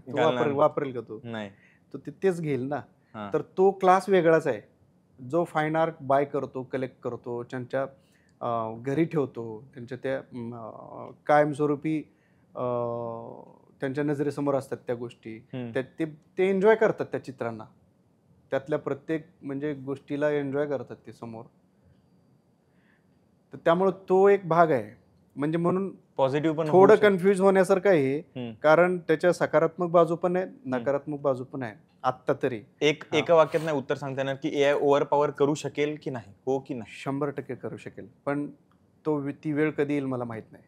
वापरेल का तू? नाही, तो तेच घेईल ना. तर तो क्लास वेगळाच आहे, जो फाईन आर्ट बाय करतो, कलेक्ट करतो, त्यांच्या घरी ठेवतो, त्यांच्या त्या कायमस्वरूपी त्यांच्या नजरेसमोर असतात त्या गोष्टी. ते एन्जॉय करतात त्या चित्रांना, त्यातल्या प्रत्येक म्हणजे गोष्टीला एन्जॉय करतात ते समोर. तर त्यामुळे तो एक भाग आहे. म्हणजे म्हणून पॉझिटिव्ह पण थोडं कन्फ्यूज होण्यासारखं आहे, कारण त्याच्या सकारात्मक बाजू पण आहे, नकारात्मक बाजू पण आहे. आत्ता तरी एका वाक्यात नाही उत्तर सांगता येणार की AI ओव्हर पॉवर करू शकेल की नाही, हो की नाही? 100% करू शकेल, पण ती वेळ कधी येईल मला माहित नाही,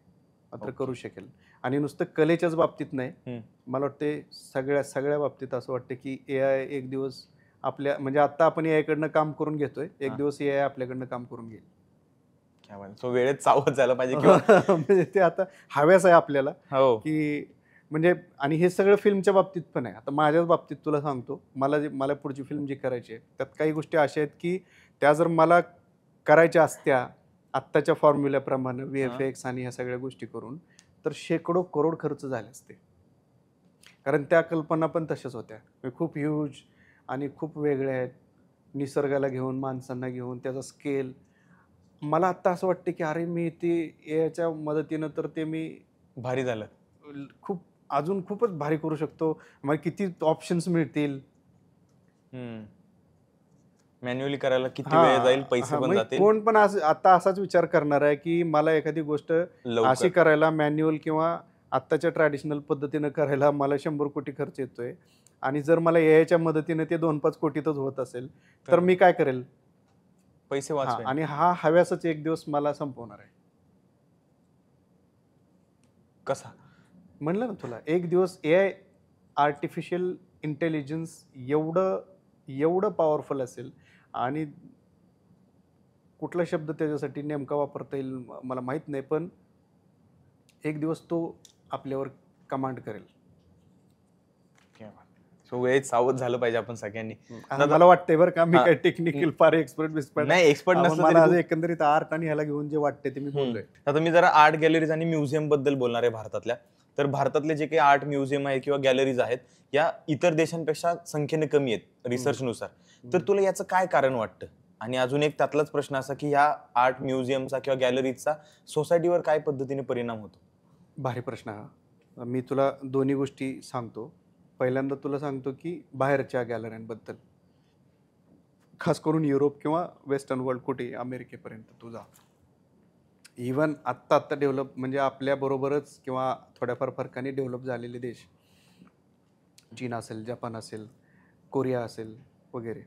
मात्र करू शकेल. आणि नुसतं कलेच्याच बाबतीत नाही, मला वाटते सगळ्या बाबतीत असं वाटतं की AI एक दिवस आपल्या, म्हणजे आता आपण AI कडनं काम करून घेतोय, एक दिवस AI आपल्याकडनं काम करून घेईल. सो वेळेत सावध झालं पाहिजे किंवा म्हणजे ते आता हव्यास आहे आपल्याला की म्हणजे आणि हे सगळं फिल्मच्या बाबतीत पण आहे. आता माझ्याच बाबतीत तुला सांगतो, मला पुढची फिल्म जी करायची आहे, त्यात काही गोष्टी अशा आहेत की त्या जर मला करायच्या असत्या आत्ताच्या फॉर्म्युल्याप्रमाणे VFX आणि ह्या सगळ्या गोष्टी करून, तर शेकडो करोड खर्च झाले असते. कारण त्या कल्पना पण तशाच होत्या. खूप ह्यूज आणि खूप वेगळ्या आहेत. निसर्गाला घेऊन, माणसांना घेऊन, त्याचा स्केल. मला आत्ता असं वाटतं की अरे मी ते याच्या मदतीनं तर ते मी भारी झालं. खूप अजून खूपच भारी करू शकतो. मला किती ऑप्शन्स मिळतील. मॅन्युअली करायला किती वेळ जाईल, पैसे पण म्हणजे जातील कोण पण आता असाच विचार करणार आहे की मला एखादी गोष्ट अशी लवकर. करायला मॅन्युअल किंवा आत्ताच्या ट्रॅडिशनल पद्धतीनं करायला मला 100 कोटी खर्च येतोय आणि जर मला याच्या मदतीने ते 2-5 कोटीतच होत असेल तर मी काय करेल? पैसे वाचवेन. आणि हा हव्यासच एक दिवस मला संपवणार आहे. कसा? म्हणलं ना तुला, एक दिवस AI आर्टिफिशियल इंटेलिजन्स एवढं पॉवरफुल असेल आणि कुठला शब्द त्याच्यासाठी नेमका वापरता येईल मला माहित नाही, पण एक दिवस तो आपल्यावर कमांड करेल. सो वेळेत सावध झालं पाहिजे आपण सगळ्यांनी. मला वाटतंय बरं का, मी काय टेक्निकल फार एक्सपर्ट नाही, एक्सपर्ट नसलं मला आज तरी एकंदरीत आर्ट आणि ह्याला घेऊन जे वाटते ते मी बोललोय. आता मी जरा आर्ट गॅलरीज आणि म्युझियम बद्दल बोलणार आहे भारतातल्या. तर भारतातले जे काही आर्ट म्युझियम आहे किंवा गॅलरीज आहेत या इतर देशांपेक्षा संख्येने कमी आहेत रिसर्चनुसार. तर तुला याचं काय कारण वाटतं? आणि अजून एक त्यातलाच प्रश्न असा की ह्या आर्ट म्युझियमचा किंवा गॅलरीजचा सोसायटीवर काय पद्धतीने परिणाम होतो? भारी प्रश्न हा. मी तुला दोन्ही गोष्टी सांगतो. पहिल्यांदा तुला सांगतो की बाहेरच्या गॅलऱ्यांबद्दल, खास करून युरोप किंवा वेस्टर्न वर्ल्ड, कुठे अमेरिकेपर्यंत तू जा. इवन आत्ता डेव्हलप म्हणजे आपल्याबरोबरच किंवा थोड्याफार फरकाने डेव्हलप झालेले देश, चीन असेल, जपान असेल, कोरिया असेल वगैरे.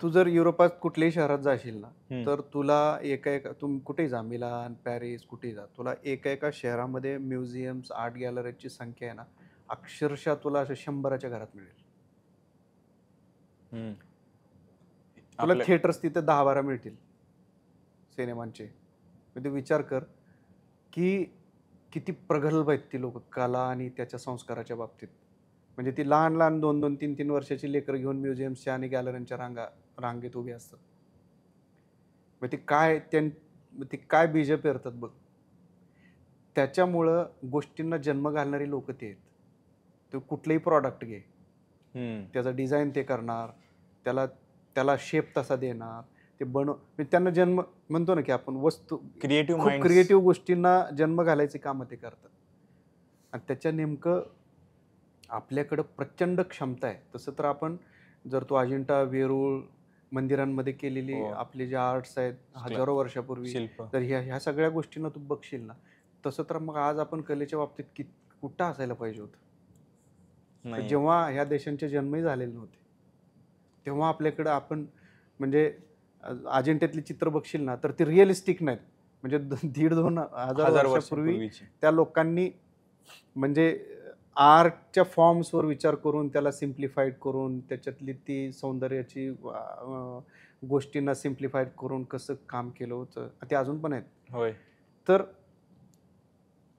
तू जर युरोपात कुठल्याही शहरात जाशील ना, तर तुला एका तू कुठेही जा, मिलान, पॅरिस, कुठेही जा, तुला एका शहरामध्ये म्युझियम्स, आर्ट गॅलरीची संख्या आहे ना, अक्षरशः तुला असं 100च्या घरात मिळेल. तुला थिएटर्स तिथे 10-12 मिळतील सिनेमांचे. म्हणजे विचार कर की किती प्रगल्भ आहेत ती लोक कला आणि त्याच्या संस्काराच्या बाबतीत. म्हणजे ती लहान 2-2, 3-3 वर्षाची लेकरं घेऊन म्युझियम्सच्या आणि गॅलरींच्या रांगेत उभी असतात. मग ती काय बीज पेरतात बघ. त्याच्यामुळं गोष्टींना जन्म घालणारी लोक ते आहेत. तू कुठलंही प्रॉडक्ट घे, त्याचा डिझाईन ते करणार, त्याला शेप तसा देणार, ते त्यांना जन्म म्हणतो ना की आपण वस्तू क्रिएटिव्ह गोष्टींना जन्म घालायचे कामं ते करतात. आणि त्याच्या नेमकं आपल्याकडं प्रचंड क्षमता आहे. तसं तर आपण जर तो अजिंठा, वेरूळ मंदिरांमध्ये केलेली आपले जे आर्ट्स आहेत हजारो वर्षापूर्वी, तर ह्या सगळ्या गोष्टींना तू बघशील ना, तसं तर मग आज आपण कलेच्या बाबतीत कुठं असायला पाहिजे होतं. जेव्हा ह्या देशांचे जन्मही झालेले नव्हते तेव्हा आपल्याकडं आपण म्हणजे अजिंठ्यातली चित्र बघशील ना, तर ती रिअलिस्टिक नाहीत. म्हणजे 1,500-2 हजार वर्षापूर्वी त्या लोकांनी म्हणजे आर्टच्या फॉर्म्सवर विचार करून त्याला सिम्प्लिफाईड करून त्याच्यातली ती सौंदर्याची गोष्टींना सिम्प्लिफाईड करून कसं काम केलं होतं ते अजून पण आहेत. होय. तर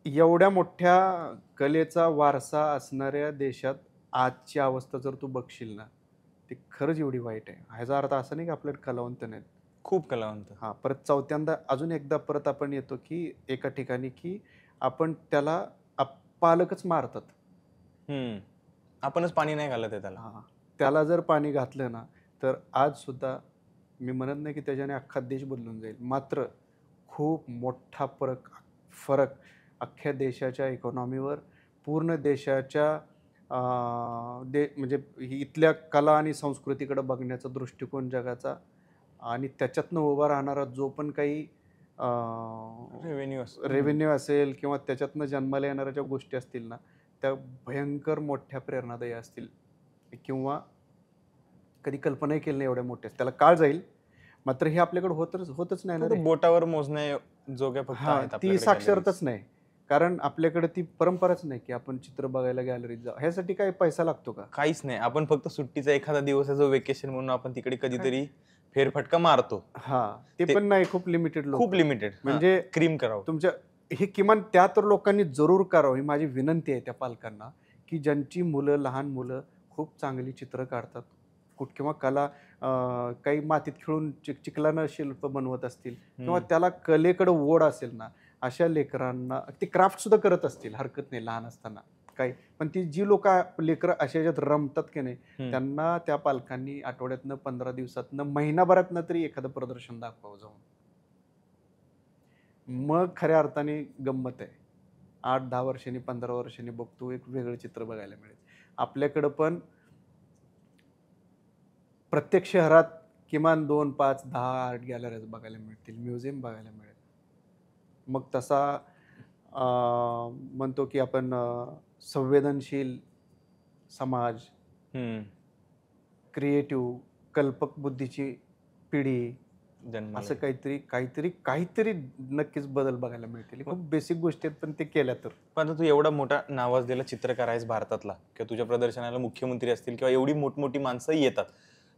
एवढ्या मोठ्या कलेचा वारसा असणाऱ्या देशात आजची अवस्था जर तू बघशील ना, ती खरंच एवढी वाईट आहे. ह्याचा अर्थ असा नाही की आपल्याकडे कलावंत नाहीत, खूप कलावंत. परत चौथ्यांदा अजून एकदा परत आपण येतो की एका ठिकाणी की आपण त्याला पालकच मारतात. आपणच पाणी नाही घालत आहे त्याला जर पाणी घातलं ना, तर आज सुद्धा मी म्हणत नाही की त्याच्याने अख्खा देश बदलून जाईल, मात्र खूप मोठा फरक अख्ख्या देशाच्या इकॉनॉमीवर, पूर्ण देशाच्या म्हणजे इथल्या कला आणि संस्कृतीकडे बघण्याचा दृष्टिकोन जगाचा आणि त्याच्यातनं उभा राहणारा जो पण काही रेव्हेन्यू असेल किंवा त्याच्यातनं जन्माला येणाऱ्या ज्या गोष्टी असतील ना, त्या भयंकर मोठ्या प्रेरणादायी असतील किंवा कधी कल्पनाही केली नाही एवढ्या मोठ्या. त्याला काळ जाईल, मात्र हे आपल्याकडे होतच नाही ना. बोटावर मोजण्याजोग्या फक्त ती साक्षरताच नाही, कारण आपल्याकडे ती परंपराच नाही की आपण चित्र बघायला गॅलरीत जा. ह्यासाठी काय पैसा लागतो का? काहीच नाही. आपण फक्त सुट्टीचा एखादा दिवस जो वेकेशन म्हणून आपण तिकडे कधीतरी फेरफटका मारतो. ते पण नाही, खूप लिमिटेड. म्हणजे क्रीम करावं. हे किमान त्या तर लोकांनी जरूर करावं ही माझी विनंती आहे त्या पालकांना, की ज्यांची मुलं, लहान मुलं खूप चांगली चित्र काढतात किंवा कला काही मातीत खेळून चिखलानं शिल्प बनवत असतील किंवा त्याला कलेकडे ओढ असेल ना, अशा लेकरांना ते क्राफ्टसुद्धा करत असतील, हरकत नाही लहान असताना काही. पण ती जी लोकं लेकरं अशा ह्याच्यात रमतात की नाही, त्यांना त्या पालकांनी आठवड्यातनं, 15 दिवसातनं, महिनाभरातनं तरी एखादं प्रदर्शन दाखवावं जाऊन. मग खऱ्या अर्थाने गंमत आहे. 8-10 वर्षांनी, 15 वर्षांनी बघतो एक वेगळं चित्र बघायला मिळेल. आपल्याकडं पण प्रत्येक शहरात किमान 2, 5, 10 आर्ट गॅलरीज बघायला मिळतील, म्युझियम बघायला मिळेल. मग तसा म्हणतो की आपण संवेदनशील समाज, क्रिएटिव्ह, कल्पक बुद्धीची पिढी, असं काहीतरी नक्कीच बदल बघायला मिळतील. खूप बेसिक गोष्टी आहेत, पण ते केल्या तर. पण आता तू एवढा मोठा नावाजलेला चित्रकार आहेस भारतातला, किंवा तुझ्या प्रदर्शनाला मुख्यमंत्री असतील किंवा एवढी मोठमोठी माणसं येतात,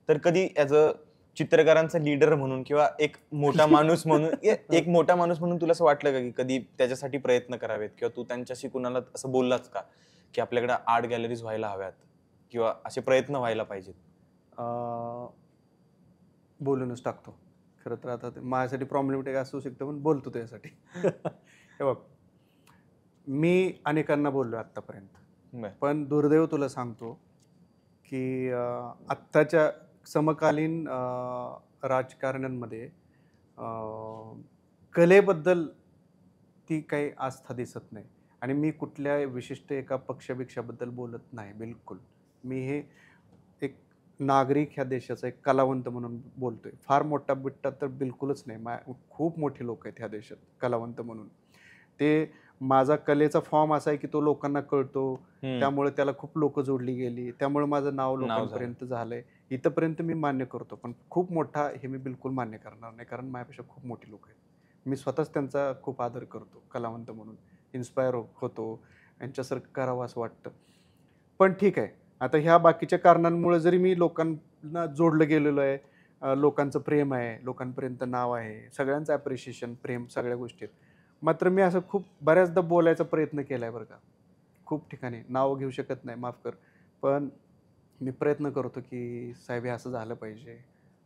तर कधी ॲज अ चित्रकारांचा लीडर म्हणून किंवा एक मोठा माणूस म्हणून तुला असं वाटलं का की कधी त्याच्यासाठी प्रयत्न करावेत, किंवा तू त्यांच्याशी कुणाला असं बोललाच का की आपल्याकडे आर्ट गॅलरीज व्हायला हव्यात किंवा असे प्रयत्न व्हायला पाहिजेत? बोलूनच टाकतो खरं तर. आता माझ्यासाठी प्रॉब्लेमॅटिक असू शकतं, पण बोलतो त्यासाठी. हे बघ, मी अनेकांना बोललो आत्तापर्यंत, पण दुर्दैव तुला सांगतो की आत्ताच्या समकालीन राजकारण्यांमध्ये कलेबद्दल ती काही आस्था दिसत नाही. आणि मी कुठल्या विशिष्ट एका पक्षाबद्दल बोलत नाही बिलकुल. मी हे एक नागरिक ह्या देशाचा एक कलावंत म्हणून बोलतोय. फार मोठा बिट्टा तर बिलकुलच नाही. खूप मोठे लोक आहेत ह्या देशात कलावंत म्हणून. ते माझा कलेचा फॉर्म असा आहे की तो लोकांना कळतो, त्यामुळे त्याला खूप लोक जोडली गेली, त्यामुळे माझं नाव लोकांपर्यंत झालंय. इथपर्यंत मी मान्य करतो, पण खूप मोठा हे मी बिलकुल मान्य करणार नाही, कारण माझ्यापेक्षा खूप मोठी लोक आहेत. मी स्वतःच त्यांचा खूप आदर करतो कलावंत म्हणून, इन्स्पायर होतो, यांच्यासारखं करावं असं वाटतं. पण ठीक आहे, आता ह्या बाकीच्या कारणांमुळे जरी मी लोकांना जोडलं गेलेलो आहे, लोकांचं प्रेम आहे, लोकांपर्यंत नाव आहे, सगळ्यांचं ॲप्रिशिएशन, प्रेम, सगळ्या गोष्टी आहेत. मात्र मी असं खूप बऱ्याचदा बोलायचा प्रयत्न केला आहे बरं का, खूप ठिकाणी. नाव घेऊ शकत नाही, माफ कर. पण मी प्रयत्न करतो की साहेब हे असं झालं पाहिजे,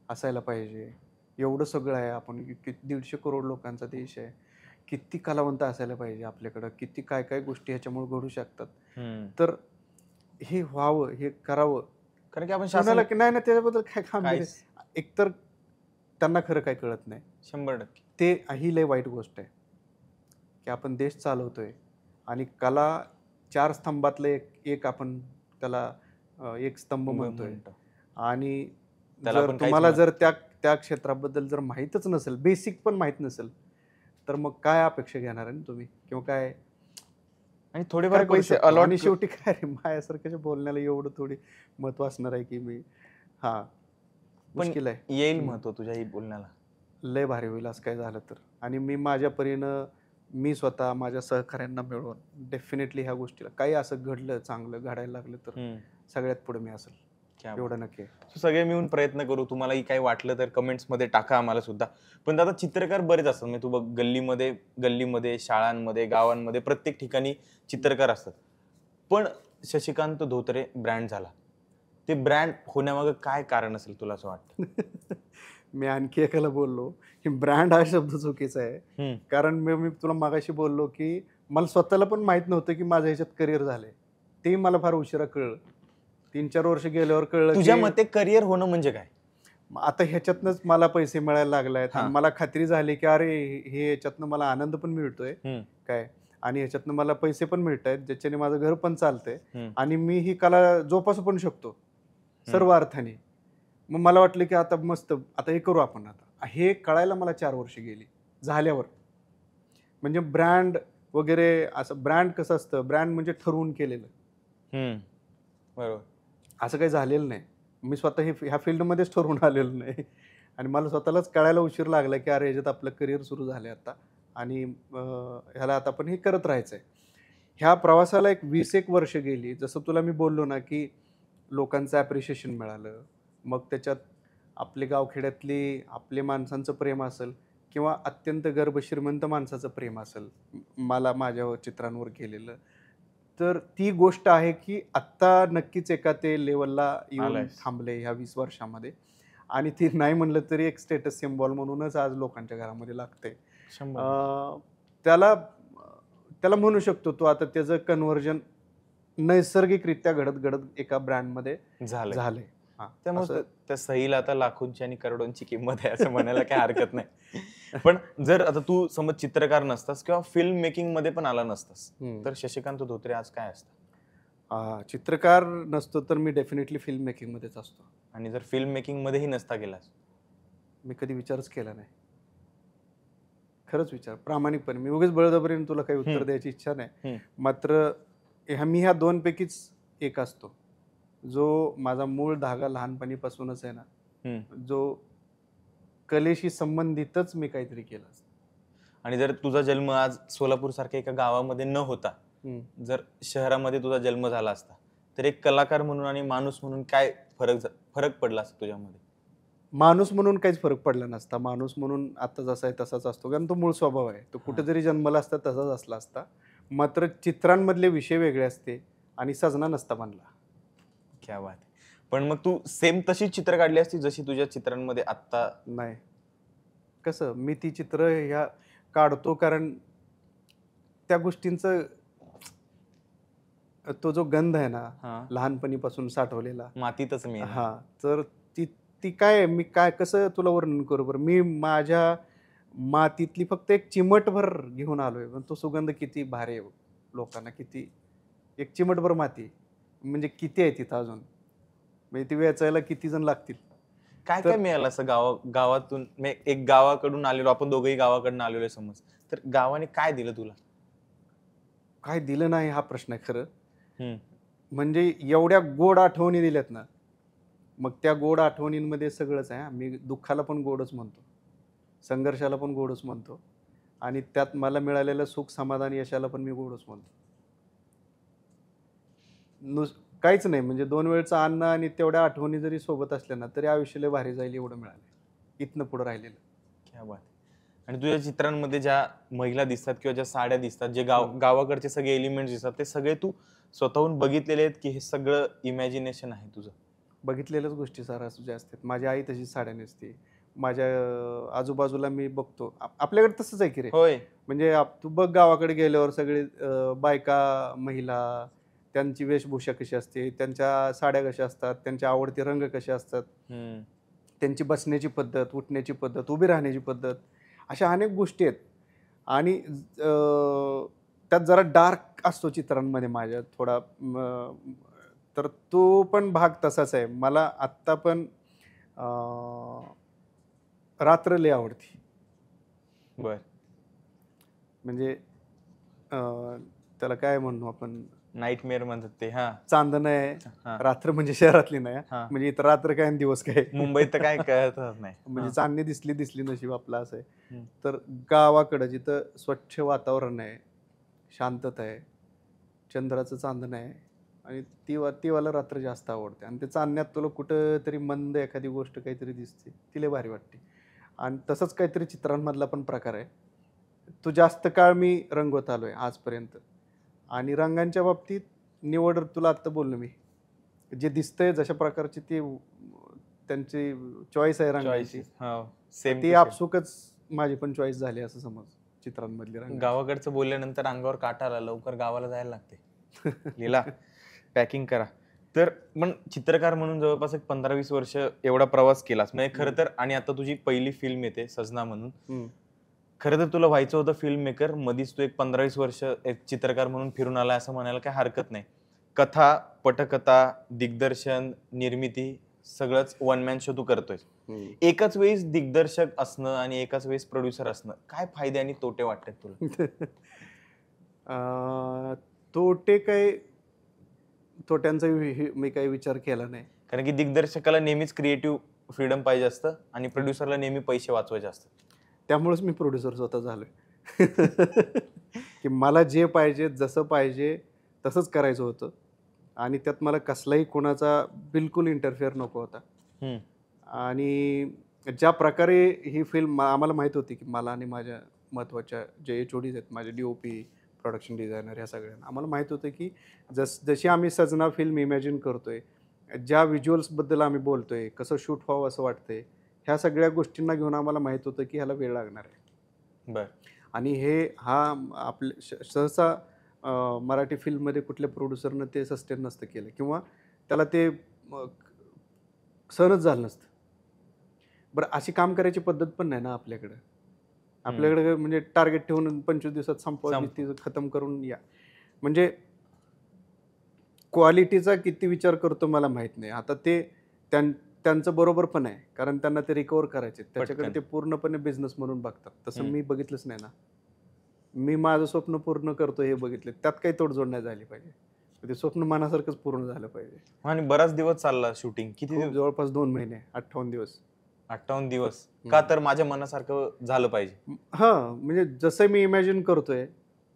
असायला पाहिजे, एवढं सगळं आहे, आपण 150 करोड लोकांचा देश आहे, किती कलावंत असायला पाहिजे आपल्याकडं, किती काय काय गोष्टी ह्याच्यामुळे घडू शकतात. तर हे व्हावं, हे करावं, कारण की आपण कोणाला की नाही ना त्याच्याबद्दल काय काम आहे. एकतर त्यांना खरं काय कळत नाही. 100% ते ही लय वाईट गोष्ट आहे की आपण देश चालवतोय आणि कला 4 स्तंभातले एक आपण त्याला एक स्तंभ म्हणतोय. आणि तुम्हाला जर त्या क्षेत्राबद्दल जर माहीतच नसेल, बेसिक पण माहीत नसेल, तर मग काय अपेक्षा घेणार आहे तुम्ही, किंवा काय आणि थोडेफार पैसे आणि शेवटी काय रे, माझ्यासारख्याच्या बोलण्याला एवढं थोडी महत्व असणार आहे की मी मुश्किल आहे. येईल महत्व तुझ्या बोलण्याला, लय भारी होईल असं काय झालं तर. आणि मी माझ्या परीनं, मी स्वतः माझ्या सहकाऱ्यांना मिळवून डेफिनेटली ह्या गोष्टीला काही असं घडलं, चांगलं घडायला लागलं तर सगळ्यात पुढे मी असेल, एवढं नक्की. सगळे मिळून प्रयत्न करू. तुम्हालाही काही वाटलं तर कमेंट्समध्ये टाका आम्हाला सुद्धा. पण दादा, चित्रकार बरेच असतात, म्हणजे तू बघ, गल्लीमध्ये, शाळांमध्ये, गावांमध्ये, प्रत्येक ठिकाणी चित्रकार असतात. पण शशिकांत धोत्रे ब्रँड झाला, ते ब्रँड होण्यामागं काय कारण असेल तुला असं वाटतं? मी आणखी एकाला बोललो की ब्रँड हा शब्द चुकीचा आहे, कारण मी तुला मागाशी बोललो की मला स्वतःला पण माहित नव्हतं की माझं ह्याच्यात करिअर झालंय. ते मला फार उशिरा कळलं, 3-4 वर्ष गेल्यावर कळलं. तुझ्या मते करिअर होणं म्हणजे काय? आता ह्याच्यातनंच मला पैसे मिळायला लागलायत, मला खात्री झाली की अरे हे ह्याच्यातनं मला आनंद पण मिळतोय काय, आणि ह्याच्यातनं मला पैसे पण मिळत आहेत, ज्याच्याने माझं घर पण चालतंय आणि मी ही कला जोपासू पण शकतो सर्व अर्थाने. मग मला वाटलं की आता मस्त, आता हे करू आपण. आता हे कळायला मला 4 वर्ष गेली झाल्यावर. म्हणजे ब्रँड वगैरे असं, ब्रँड कसं असतं, ब्रँड म्हणजे ठरवून केलेलं, बरोबर, असं काही झालेलं नाही. मी स्वतः ह्या फील्डमध्येच ठरवून आलेलो नाही, आणि मला स्वतःलाच कळायला उशीर लागला की अरे ह्याच्यात आपलं करिअर सुरू झालं आता, आणि ह्याला आता आपण हे करत राहायचं आहे. ह्या प्रवासाला 20-एक वर्ष गेली. जसं तुला मी बोललो ना की लोकांचं ॲप्रिशिएशन मिळालं, मग त्याच्यात आपले गावखेड्यातली आपले माणसांचं प्रेम असेल, किंवा अत्यंत गर्भ श्रीमंत माणसाचं प्रेम असेल मला माझ्या चित्रांवर केलेलं, तर ती गोष्ट आहे की आत्ता नक्कीच एका ते लेवलला येऊन आलायस. थांबले ह्या 20 वर्षामध्ये. आणि ती नाही म्हणलं तरी एक स्टेटस सिम्बॉल म्हणूनच आज लोकांच्या घरामध्ये लागते. 100%. त्याला त्याला म्हणू शकतो तो आता त्याचं कन्व्हर्जन नैसर्गिकरित्या घडत घडत एका ब्रँडमध्ये झालंय. झालंय. हां, त्यामुळे असं त्या सहीला आता लाखोंची आणि करोडोंची किंमत आहे असं म्हणायला काही हरकत नाही. पण जर आता तू समज चित्रकार नसतास किंवा फिल्म मेकिंग मध्ये पण आला नसतास, तर शशिकांत धोत्रे आज काय असतं? चित्रकार नसतो तर मी डेफिनेटली फिल्म मेकिंगमध्येच असतो. आणि जर फिल्म मेकिंग मध्येही नसता गेलास? मी कधी विचारच केला नाही. खरंच विचार प्रामाणिकपणे. मी उगीच बळजबरीने तुला काही उत्तर द्यायची इच्छा नाही. मात्र मी ह्या दोनपैकीच एक असतो, जो माझा मूळ धागा लहानपणीपासूनच आहे ना, जो कलेशी संबंधितच मी काहीतरी केलं असतं. आणि जर तुझा जन्म आज सोलापूर सारख्या एका गावामध्ये न होता जर शहरामध्ये तुझा जन्म झाला असता, तर एक कलाकार म्हणून आणि माणूस म्हणून काय फरक पडला असता तुझ्यामध्ये? माणूस म्हणून काहीच फरक पडला नसता. माणूस म्हणून आता जसा आहे तसाच असतो, कारण तो मूळ स्वभाव आहे. तो कुठे जरी जन्मला असता तसाच असला असता. मात्र चित्रांमधले विषय वेगळे असते आणि सजना नसता बनला. क्या बात आहे. पण मग तू सेम तशीच चित्र काढली असती जशी तुझ्या चित्रांमध्ये आत्ता? नाही. कसं मी ती चित्र ह्या काढतो कारण त्या गोष्टींचं तो जो गंध आहे ना लहानपणीपासून साठवलेला मातीतच मी तर ती ती काय मी काय कसं तुला वर्णन करू बरं. मी माझ्या मातीतली फक्त एक चिमटभर घेऊन आलोय, पण तो सुगंध किती भारी आहे लोकांना. किती एक चिमटभर माती म्हणजे किती आहे तिथं अजून, म्हणजे ती वेचायला किती जण लागतील. काय काय मिळालं असं गावातून? एक गावाकडून आलेलो, आपण दोघंही गावाकडून आलेलो समज, तर गावाने काय दिलं तुला? काय दिलं नाही हा प्रश्न आहे खरं. म्हणजे एवढ्या गोड आठवणी दिल्यात ना, मग त्या गोड आठवणींमध्ये सगळंच आहे. मी दुःखाला पण गोडच म्हणतो, संघर्षाला पण गोडच म्हणतो, आणि त्यात मला मिळालेलं सुख समाधान यशाला पण मी गोडच म्हणतो. काहीच नाही म्हणजे 2 वेळचं अन्न आणि तेवढ्या आठवणी जरी सोबत असल्या ना तरी आयुष्याला भारी जाईल एवढं मिळालं इथनं पुढं राहिलेलं. क्या बात. आणि तुझ्या चित्रांमध्ये ज्या महिला दिसतात किंवा ज्या साड्या दिसतात, जे गावाकडचे सगळे एलिमेंट्स दिसतात, ते सगळे तू स्वतःहून बघितलेले आहेत की हे सगळं इमॅजिनेशन आहे तुझं? बघितलेल्याच गोष्टी ज्या असतात. माझी आई तशी साड्या नेसते. माझ्या आजूबाजूला मी बघतो आपल्याकडे तसंच आहे की रे. होय. म्हणजे तू बघ गावाकडे गेल्यावर सगळे बायका महिला त्यांची वेशभूषा कशी असते, त्यांच्या साड्या कशा असतात, त्यांचे आवडते रंग कसे असतात, त्यांची बसण्याची पद्धत, उठण्याची पद्धत, उभी राहण्याची पद्धत, अशा अनेक गोष्टी आहेत. आणि त्यात जरा डार्क असतो चित्रांमध्ये माझ्या थोडा, तर तो पण भाग तसाच आहे. मला आत्ता पण रात्र लय आवडती. बर. म्हणजे त्याला काय म्हणू आपण, नाईटमेअर म्हणतात ते. चांदणं आहे. रात्र म्हणजे शहरातली नाही, म्हणजे इथं रात्र काय आणि दिवस काय. मुंबईत तर काय कळतच नाही. म्हणजे चांदणी दिसली नशीब आपलं असं आहे. तर गावाकडं जिथं स्वच्छ वातावरण आहे, शांतता आहे, चंद्राचं चांदणं आहे, आणि ती वाला रात्र जास्त आवडते. आणि ते चांदण्यात तुला कुठं तरी मंद एखादी गोष्ट काहीतरी दिसते, तिला भारी वाटते. आणि तसंच काहीतरी चित्रांमधला पण प्रकार आहे. तो जास्त काळ मी रंगवत आलोय आजपर्यंत. आणि रंगांच्या बाबतीत निवड तुला आत्ता बोललो मी, जे दिसतंय जशा प्रकारची ती त्यांची चॉईस आहे रंगांची, ती आपसुकच माझी पण चॉईस झाली असं समज चित्रांमधली रंग. गावाकडचं बोलल्यानंतर अंगावर काटा आला, लवकर गावाला जायला लागते. लीला पॅकिंग करा. तर पण चित्रकार म्हणून जवळपास एक 15-20 वर्ष एवढा प्रवास केलास म्हणजे खरं तर, आणि आता तुझी पहिली फिल्म येते सजना म्हणून. खरं तर तुला व्हायचं होतं फिल्म मेकर, मधीच तू एक 15-20 वर्ष एक चित्रकार म्हणून फिरून आला असं म्हणायला काही हरकत नाही. कथा, पटकथा, दिग्दर्शन, निर्मिती सगळंच वन मॅन शो तू करतोय. एकाच वेळेस दिग्दर्शक असणं आणि एकाच वेळेस प्रोड्युसर असणं, काय फायदे आणि तोटे वाटतात तुला? तोटे काय, तोट्यांचा मी काही विचार केला नाही. कारण की दिग्दर्शकाला नेहमीच क्रिएटिव्ह फ्रीडम पाहिजे असतं आणि प्रोड्युसरला नेहमी पैसे वाचवायचे असतात. त्यामुळेच मी प्रोड्युसर स्वतः झालोय. की मला जे पाहिजे जसं पाहिजे तसंच करायचं होतं, आणि त्यात मला कसलाही कोणाचा बिलकुल इंटरफेअर नको होता. आणि ज्या प्रकारे ही फिल्म आम्हाला माहीत होती की मला आणि माझ्या महत्त्वाच्या जे एच-ओ-डीज आहेत, माझे डी-ओ-पी, प्रोडक्शन डिझायनर, ह्या सगळ्यांना आम्हाला माहीत होतं की जशी आम्ही सजना फिल्म इमॅजिन करतोय, ज्या व्हिज्युअल्सबद्दल आम्ही बोलतोय, कसं शूट व्हावं असं वाटतंय, ह्या सगळ्या गोष्टींना घेऊन आम्हाला माहीत होतं की ह्याला वेळ लागणार आहे. बर. आणि हा आपले सहसा मराठी फिल्ममध्ये कुठल्या प्रोड्युसरनं ते सस्टेन नसतं केलं किंवा त्याला ते सहनच झालं नसतं. बरं, अशी काम करायची पद्धत पण नाही ना आपल्याकडं. आपल्याकडे म्हणजे टार्गेट ठेवून 25 दिवसात संपवा, ती खतम करून या. म्हणजे क्वालिटीचा किती विचार करतो मला माहीत नाही. आता ते त्यांचं बरोबर पण आहे, कारण त्यांना ते रिकव्हर करायचे. त्याच्याकडे ते पूर्णपणे बिझनेस म्हणून बघतात. तसं मी बघितलंच नाही ना. मी माझं स्वप्न पूर्ण करतो हे बघितले. त्यात काही तोडजोड नाही झाली पाहिजे. ते स्वप्न मनासारखंच पूर्ण झालं पाहिजे. आणि बराच दिवस चालला शूटिंग. किती दिवस? जवळपास 2 महिने, 58 दिवस. 58 दिवस. का तर माझ्या मनासारखं झालं पाहिजे. हां, म्हणजे जसं मी इमॅजिन करतोय,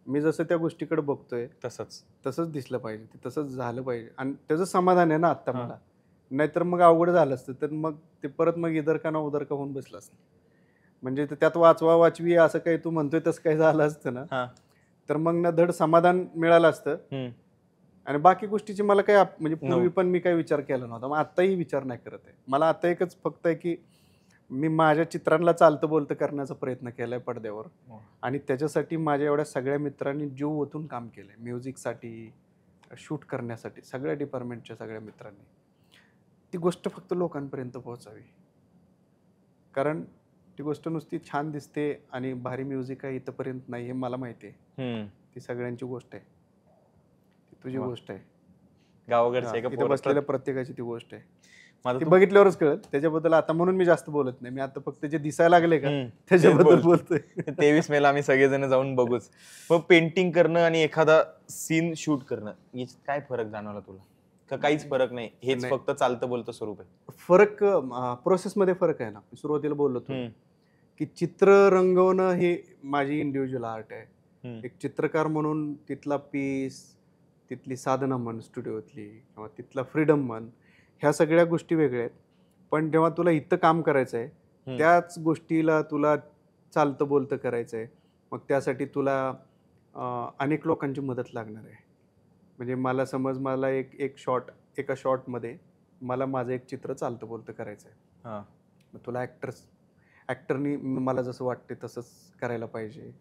मी जसं त्या गोष्टीकडे बघतोय तसंच दिसलं पाहिजे, ते तसंच झालं पाहिजे आणि त्याचं समाधान आहे ना आत्ता मला. नाहीतर मग अवघड झालं असतं. तर मग ते परत मग इधर का ना उधर का होऊन बसलं असतं. म्हणजे त्यात वाचवा वाचवी असं काही तू म्हणतोय तसं काही झालं असतं ना, तर मग ना धड समाधान मिळालं असतं आणि बाकी गोष्टीची मला काही म्हणजे पूर्वी पण मी काही विचार केला नव्हता. मग आत्ताही विचार नाही करत आहे. मला आता एकच फक्त आहे की मी माझ्या चित्रांना चालतं बोलतं करण्याचा प्रयत्न केलाय पडद्यावर आणि त्याच्यासाठी माझ्या एवढ्या सगळ्या मित्रांनी जीव ओतून काम केलंय. म्युझिकसाठी, शूट करण्यासाठी, सगळ्या डिपार्टमेंटच्या सगळ्या मित्रांनी. ती गोष्ट फक्त लोकांपर्यंत पोहोचावी. कारण ती गोष्ट नुसती छान दिसते आणि भारी म्युझिक आहे इथपर्यंत नाही, हे मला माहिती आहे. ती सगळ्यांची गोष्ट आहे. ती तुझी गोष्ट आहे. गावाकडच्या बसलेल्या प्रत्येकाची ती गोष्ट आहे. ती बघितल्यावरच कळत. त्याच्याबद्दल आता म्हणून मी जास्त बोलत नाही. मी आता फक्त जे दिसायला लागले का त्याच्याबद्दल बोलतोय. 23 मेला आम्ही सगळेजण जाऊन बघूच. मग पेंटिंग करणं आणि एखादा सीन शूट करणं याच्यात काय फरक जाणवला तुला? का काहीच फरक नाही, हेच फक्त चालतं बोलतं स्वरूप आहे? फरक प्रोसेसमध्ये फरक आहे ना. सुरुवातीला बोललो होतो की चित्र रंगवणं ही माझी इंडिव्हिज्युअल आर्ट आहे. एक चित्रकार म्हणून तिथला पीस, तिथली साधना म्हण स्टुडिओतली किंवा तिथला फ्रीडम म्हण, ह्या सगळ्या गोष्टी वेगळ्या आहेत. पण जेव्हा तुला इथं काम करायचं आहे, त्याच गोष्टीला तुला चालतं बोलतं करायचं आहे. मग त्यासाठी तुला अनेक लोकांची मदत लागणार आहे. म्हणजे मला समज मला एका शॉटमध्ये मला माझं एक चित्र चालतं बोलतं करायचं आहे. मग तुला ॲक्टरनी मला जसं वाटते तसंच करायला पाहिजे.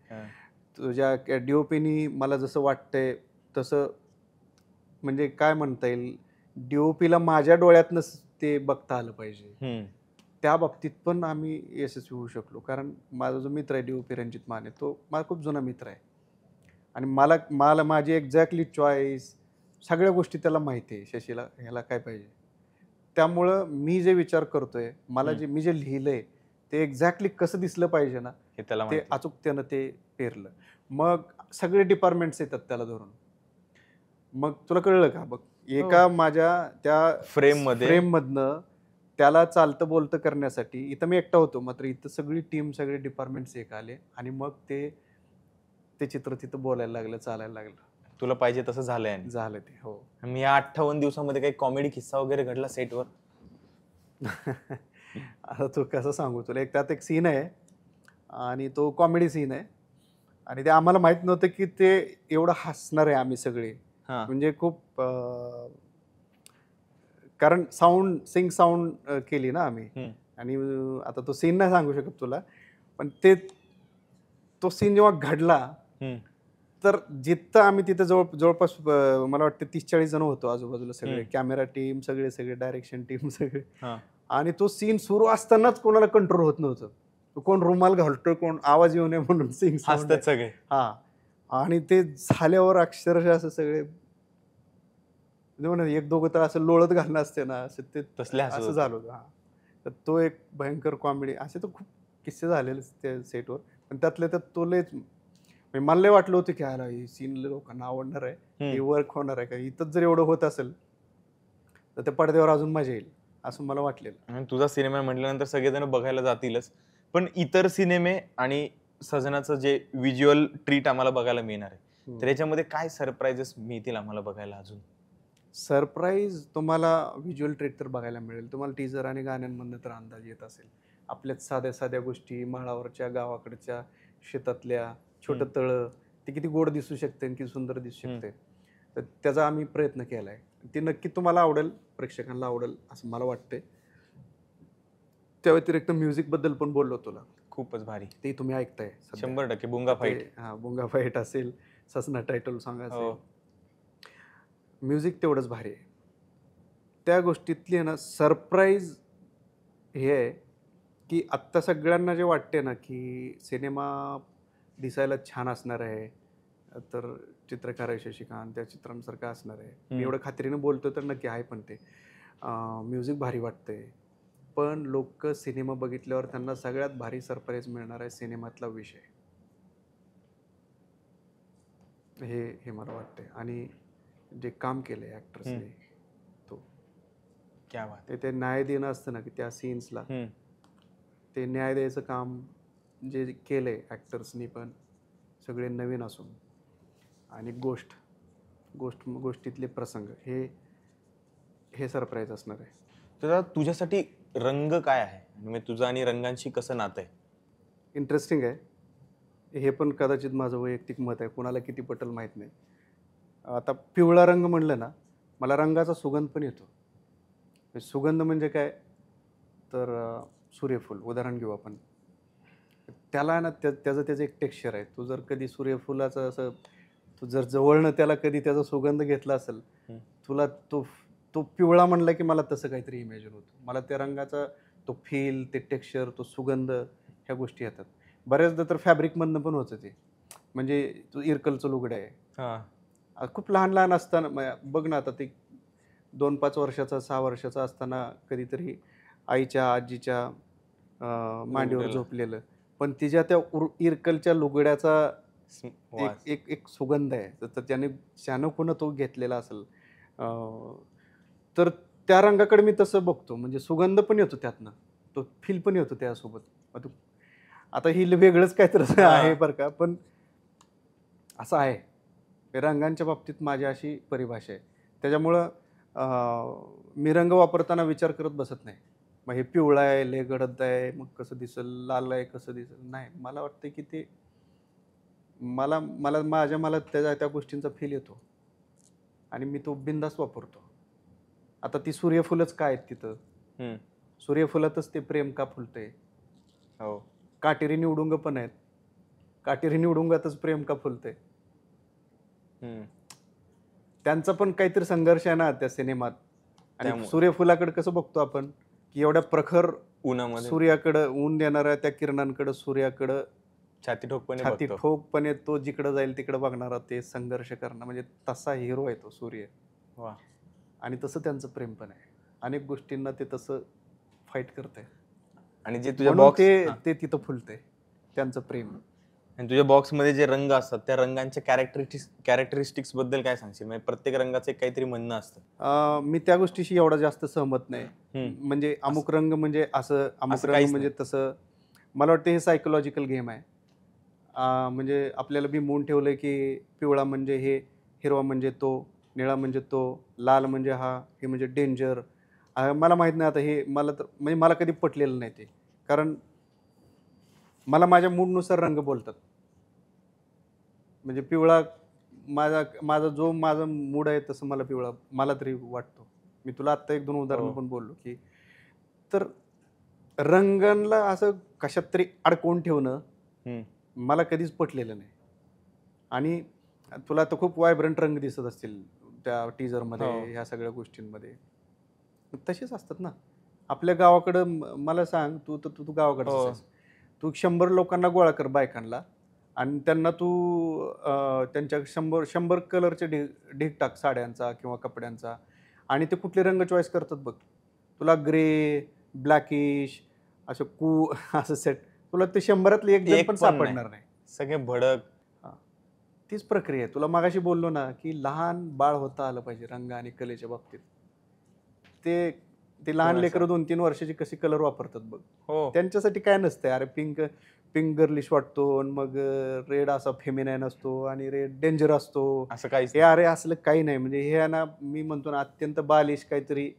तुझ्या डी-ओ-पीनी मला जसं वाटतंय तसं, म्हणजे काय म्हणता येईल, डी-ओ-पीला माझ्या डोळ्यातनं ते बघता आलं पाहिजे. त्या बाबतीत पण आम्ही यशस्वी होऊ शकलो. कारण माझा जो मित्र आहे डी-ओ-पी रणजित माने, तो माझा खूप जुना मित्र आहे आणि मला माझी एक्झॅक्टली चॉईस, सगळ्या गोष्टी त्याला माहिती आहे. शशीला ह्याला काय पाहिजे. त्यामुळं मी जे विचार करतोय, मी जे लिहिलंय ते एक्झॅक्टली कसं दिसलं पाहिजे ना, हे त्याला ते अचूकतेनं ते पेरलं. मग सगळे डिपार्टमेंट्स येतात त्याला धरून. मग तुला कळलं का बघ, एका माझ्या त्या फ्रेममधनं त्याला चालतं बोलतं करण्यासाठी इथं मी एकटा होतो, मात्र इथं सगळी टीम, सगळे डिपार्टमेंट्स एक आले आणि मग ते चित्र तिथं बोलायला लागलं, चालायला लागलं. तुला पाहिजे तसं झालंय. झालं ते. हो. मी या 58 दिवसामध्ये काही कॉमेडी किस्सा वगैरे घडला सेटवर? आता तू कसं सांगू तुला, त्यात एक सीन आहे आणि तो कॉमेडी सीन आहे आणि ते आम्हाला माहित नव्हतं की ते एवढं हसणार आहे आम्ही सगळे. म्हणजे खूप कारण सिंग साऊंड केली ना आम्ही आणि आता तो सीन नाही सांगू शकत तुला, पण तो सीन जेव्हा घडला तर जिथं आम्ही तिथं जवळपास मला वाटतं 30-40 जण होतो आजूबाजूला, सगळे कॅमेरा टीम, सगळे डायरेक्शन टीम सगळे. आणि तो सीन सुरू असतानाच कोणाला कंट्रोल होत नव्हतं. कोण रुमाल घालतोय, कोण आवाज येऊ नये म्हणून सिंग हसतात सगळे. आणि ते झाल्यावर अक्षरशः असं सगळे एक दोघं तर असं लोळत घालणं असते ना, असं झालं होतं. तर तो एक भयंकर कॉमेडी, असे तर खूप किस्से झालेले त्या सेटवर. पण त्यातल्या त्यात तो लयच, मला लय वाटलं होतं की ही सीन लोकांना आवडणार आहे, हे वर्क होणार आहे का, इथंच जर एवढं होत असेल तर त्या पडद्यावर अजून मजा येईल असं मला वाटलेलं. तुझा सिनेमा म्हटल्यानंतर सगळेजण बघायला जातीलच, पण इतर सिनेमे आणि सजनाचं जे व्हिज्युअल ट्रीट आम्हाला बघायला मिळणार आहे, तर याच्यामध्ये काय सरप्राइजेस मिळतील आम्हाला बघायला अजून? सरप्राईज तुम्हाला व्हिज्युअल ट्रीट तर बघायला मिळेल. तुम्हाला टीजर आणि गाण्यांमधनं तर अंदाज येत असेल. आपल्याच साध्या साध्या गोष्टी, माळावरच्या गावाकडच्या शेतातल्या छोटं तळं, ते किती गोड दिसू शकते आणि किती सुंदर दिसू शकते. तर त्याचा आम्ही प्रयत्न केला आहे. ते नक्की तुम्हाला आवडेल, प्रेक्षकांना आवडेल असं मला वाटतंय. त्या व्यतिरिक्त म्युझिकबद्दल पण बोललो तुला, खूपच भारी. ते तुम्ही ऐकताय सध्या. 100% बुंगा फाईट. हां, बुंगा फाईट असेल, ससना टायटल सॉन्ग हो. असेल. म्युझिक तेवढंच भारी आहे. त्या गोष्टीतली आहे ना सरप्राईज हे आहे, की आत्ता सगळ्यांना जे वाटते ना, की सिनेमा दिसायला छान असणार आहे, तर चित्रकार आहे शशिकांत, त्या चित्रांसारखं असणार आहे. मी एवढं खात्रीनं बोलतो तर नक्की आहे पण ते. म्युझिक भारी वाटतंय. पण लोकं सिनेमा बघितल्यावर त्यांना सगळ्यात भारी सरप्राईज मिळणार आहे सिनेमातला विषय. हे मला वाटतंय आणि जे काम केलंय ॲक्टर्सने तो. क्या बात. ते न्याय देणं असतं ना, की त्या सीन्सला ते न्याय द्यायचं काम जे केलंय ॲक्टर्सनी पण सगळे नवीन असून आणि गोष्टीतले प्रसंग हे सरप्राईज असणार आहे. तर तुझ्यासाठी रंग काय आहे, म्हणजे तुझं आणि रंगांशी कसं नातं आहे? इंटरेस्टिंग आहे. हे पण कदाचित माझं वैयक्तिक मत आहे, कुणाला किती पटेल माहीत नाही. आता पिवळा रंग म्हणलं ना, मला रंगाचा सुगंध पण येतो. सुगंध म्हणजे काय, तर सूर्यफूल उदाहरण घेऊ आपण. त्याला ना त्याचं एक टेक्स्चर आहे. तू जर कधी सूर्यफुलाचं असं तू जर जवळनं त्याला कधी त्याचा सुगंध घेतला असेल, तुला तो पिवळा म्हणला की मला तसं काहीतरी इमॅजिन होतं. मला त्या रंगाचा तो फील, ते टेक्स्चर, तो सुगंध ह्या गोष्टी येतात. बऱ्याचदा तर फॅब्रिकमधनं पण होतं ते. म्हणजे तू इरकलचं लुगडं आहे. खूप लहान असताना बघ ना, आता ते 2-5 वर्षाचा, 6 वर्षाचा असताना कधीतरी आईच्या, आजीच्या मांडीवर झोपलेलं. पण तिच्या त्या इरकलच्या लुगड्याचा एक सुगंध आहे. तर त्याने शानोखून तो घेतलेला असेल. तर त्या रंगाकडे मी तसं बघतो. म्हणजे सुगंध पण येतो त्यातनं. तो फील पण येतो त्यासोबत. आता ही वेगळंच काहीतरी आहे बरं का, पण असं आहे. रंगांच्या बाबतीत माझी अशी परिभाषा आहे. त्याच्यामुळं मी रंग वापरताना विचार करत बसत नाही. मग हे पिवळा आहे, लय गडद आहे, मग कसं दिसेल, लाल आहे कसं दिसेल. नाही, मला वाटतं की ते मला त्या गोष्टींचा फील येतो आणि मी तो बिनधास्त वापरतो. आता ती सूर्यफुलच काय आहेत तिथं. सूर्यफुलातच ते प्रेम का फुलतंय. हो. काटेरी निवडुंग पण आहेत. काटेरी निवडुंगातच प्रेम का फुलतंय. त्यांचा पण काहीतरी संघर्ष आहे ना त्या सिनेमात. आणि सूर्यफुलाकडे कसं बघतो आपण, की एवढ्या प्रखर उन्हामध्ये सूर्याकडं, ऊन देणाऱ्या त्या किरणांकडं, सूर्याकडं छाती ठोकपणे तो जिकडं जाईल तिकडं बघणारा, ते संघर्ष करणं, म्हणजे तसा हिरो आहे तो सूर्य. वा. आणि तसं त्यांचं प्रेम पण आहे. अनेक गोष्टींना ते तसं फाईट करतंय आणि जे तुझ्या बॉक्स ते तिथं फुलतंय त्यांचं प्रेम. आणि तुझ्या बॉक्समध्ये जे रंग असतात त्या रंगांच्या कॅरेक्टरिस्टिक्स बद्दल काय सांगशील? म्हणजे प्रत्येक रंगाचं एक काहीतरी म्हणणं असतं. मी त्या गोष्टीशी एवढा जास्त सहमत नाही. म्हणजे अमुक रंग म्हणजे असं, अमुक रंग म्हणजे तसं. मला वाटतं हे सायकोलॉजिकल गेम आहे. म्हणजे आपल्याला बिंबवून ठेवलंय की पिवळा म्हणजे हे, हिरवा म्हणजे तो, निळा म्हणजे तो, लाल म्हणजे हा, हे म्हणजे डेंजर. मला माहीत नाही आता हे, म्हणजे मला कधी पटलेलं नाही ते. कारण मला माझ्या मूडनुसार रंग बोलतात. म्हणजे पिवळा माझा मूड आहे तसं मला पिवळा मला तरी वाटतो. मी तुला आत्ता 1-2 उदाहरणं पण बोललो की, तर रंगांना असं कशात तरी अडकवून ठेवणं मला कधीच पटलेलं नाही. आणि तुला आता खूप व्हायब्रंट रंग दिसत असतील त्या टीजरमध्ये, ह्या सगळ्या गोष्टींमध्ये. तसेच असतात ना आपल्या गावाकडं. मला सांग, तू गावाकडचं आहेस. तू 100 लोकांना गोळा कर, बायकांना, आणि त्यांना तू त्यांच्या 100 कलरचे ढीग टाक साड्यांचा किंवा कपड्यांचा, आणि ते कुठले रंग चॉईस करतात बघ. तुला ग्रे, ब्लॅकिश, असं असं सेट, तुला ते 100तले एक पण सापडणार नाही. सगळे भडक. तीच प्रक्रिया आहे. तुला मागाशी बोललो ना की लहान बाळ होता आलं पाहिजे रंग आणि कलेच्या बाबतीत. ते लहान लेकरं 2-3 वर्षाची कशी कलर वापरतात बघ. त्यांच्यासाठी काय नसतंय. अरे पिंक गर्लिश वाटतो, मग रेड असा फेमिनाईन असतो आणि रेड डेंजर असतो, असं काही. हे अरे असलं काही नाही. म्हणजे हे ना, मी म्हणतो ना, अत्यंत बालिश काहीतरी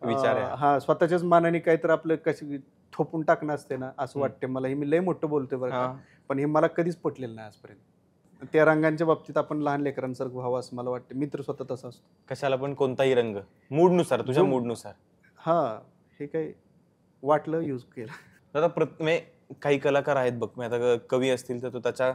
विचार आहे. स्वतःच्याच मानाने काहीतरी आपलं कशी ठोपून टाकणं असते ना, असं वाटते मला. हे मी लय मोठं बोलतोय बरं का, हा. पण हे मला कधीच पटलेलं नाही आजपर्यंत. त्या रंगांच्या बाबतीत आपण लहान लेकरांसारखं व्हावं असं मला वाटतं. मी तर स्वतः तसा असतो. कशाला पण कोणताही रंग मूडनुसार, तुझ्या जो मूडनुसार. हां, हे काही वाटलं यूज केलं. आता काही कलाकार आहेत बघ, मी आता कवी असतील तर तो त्याच्या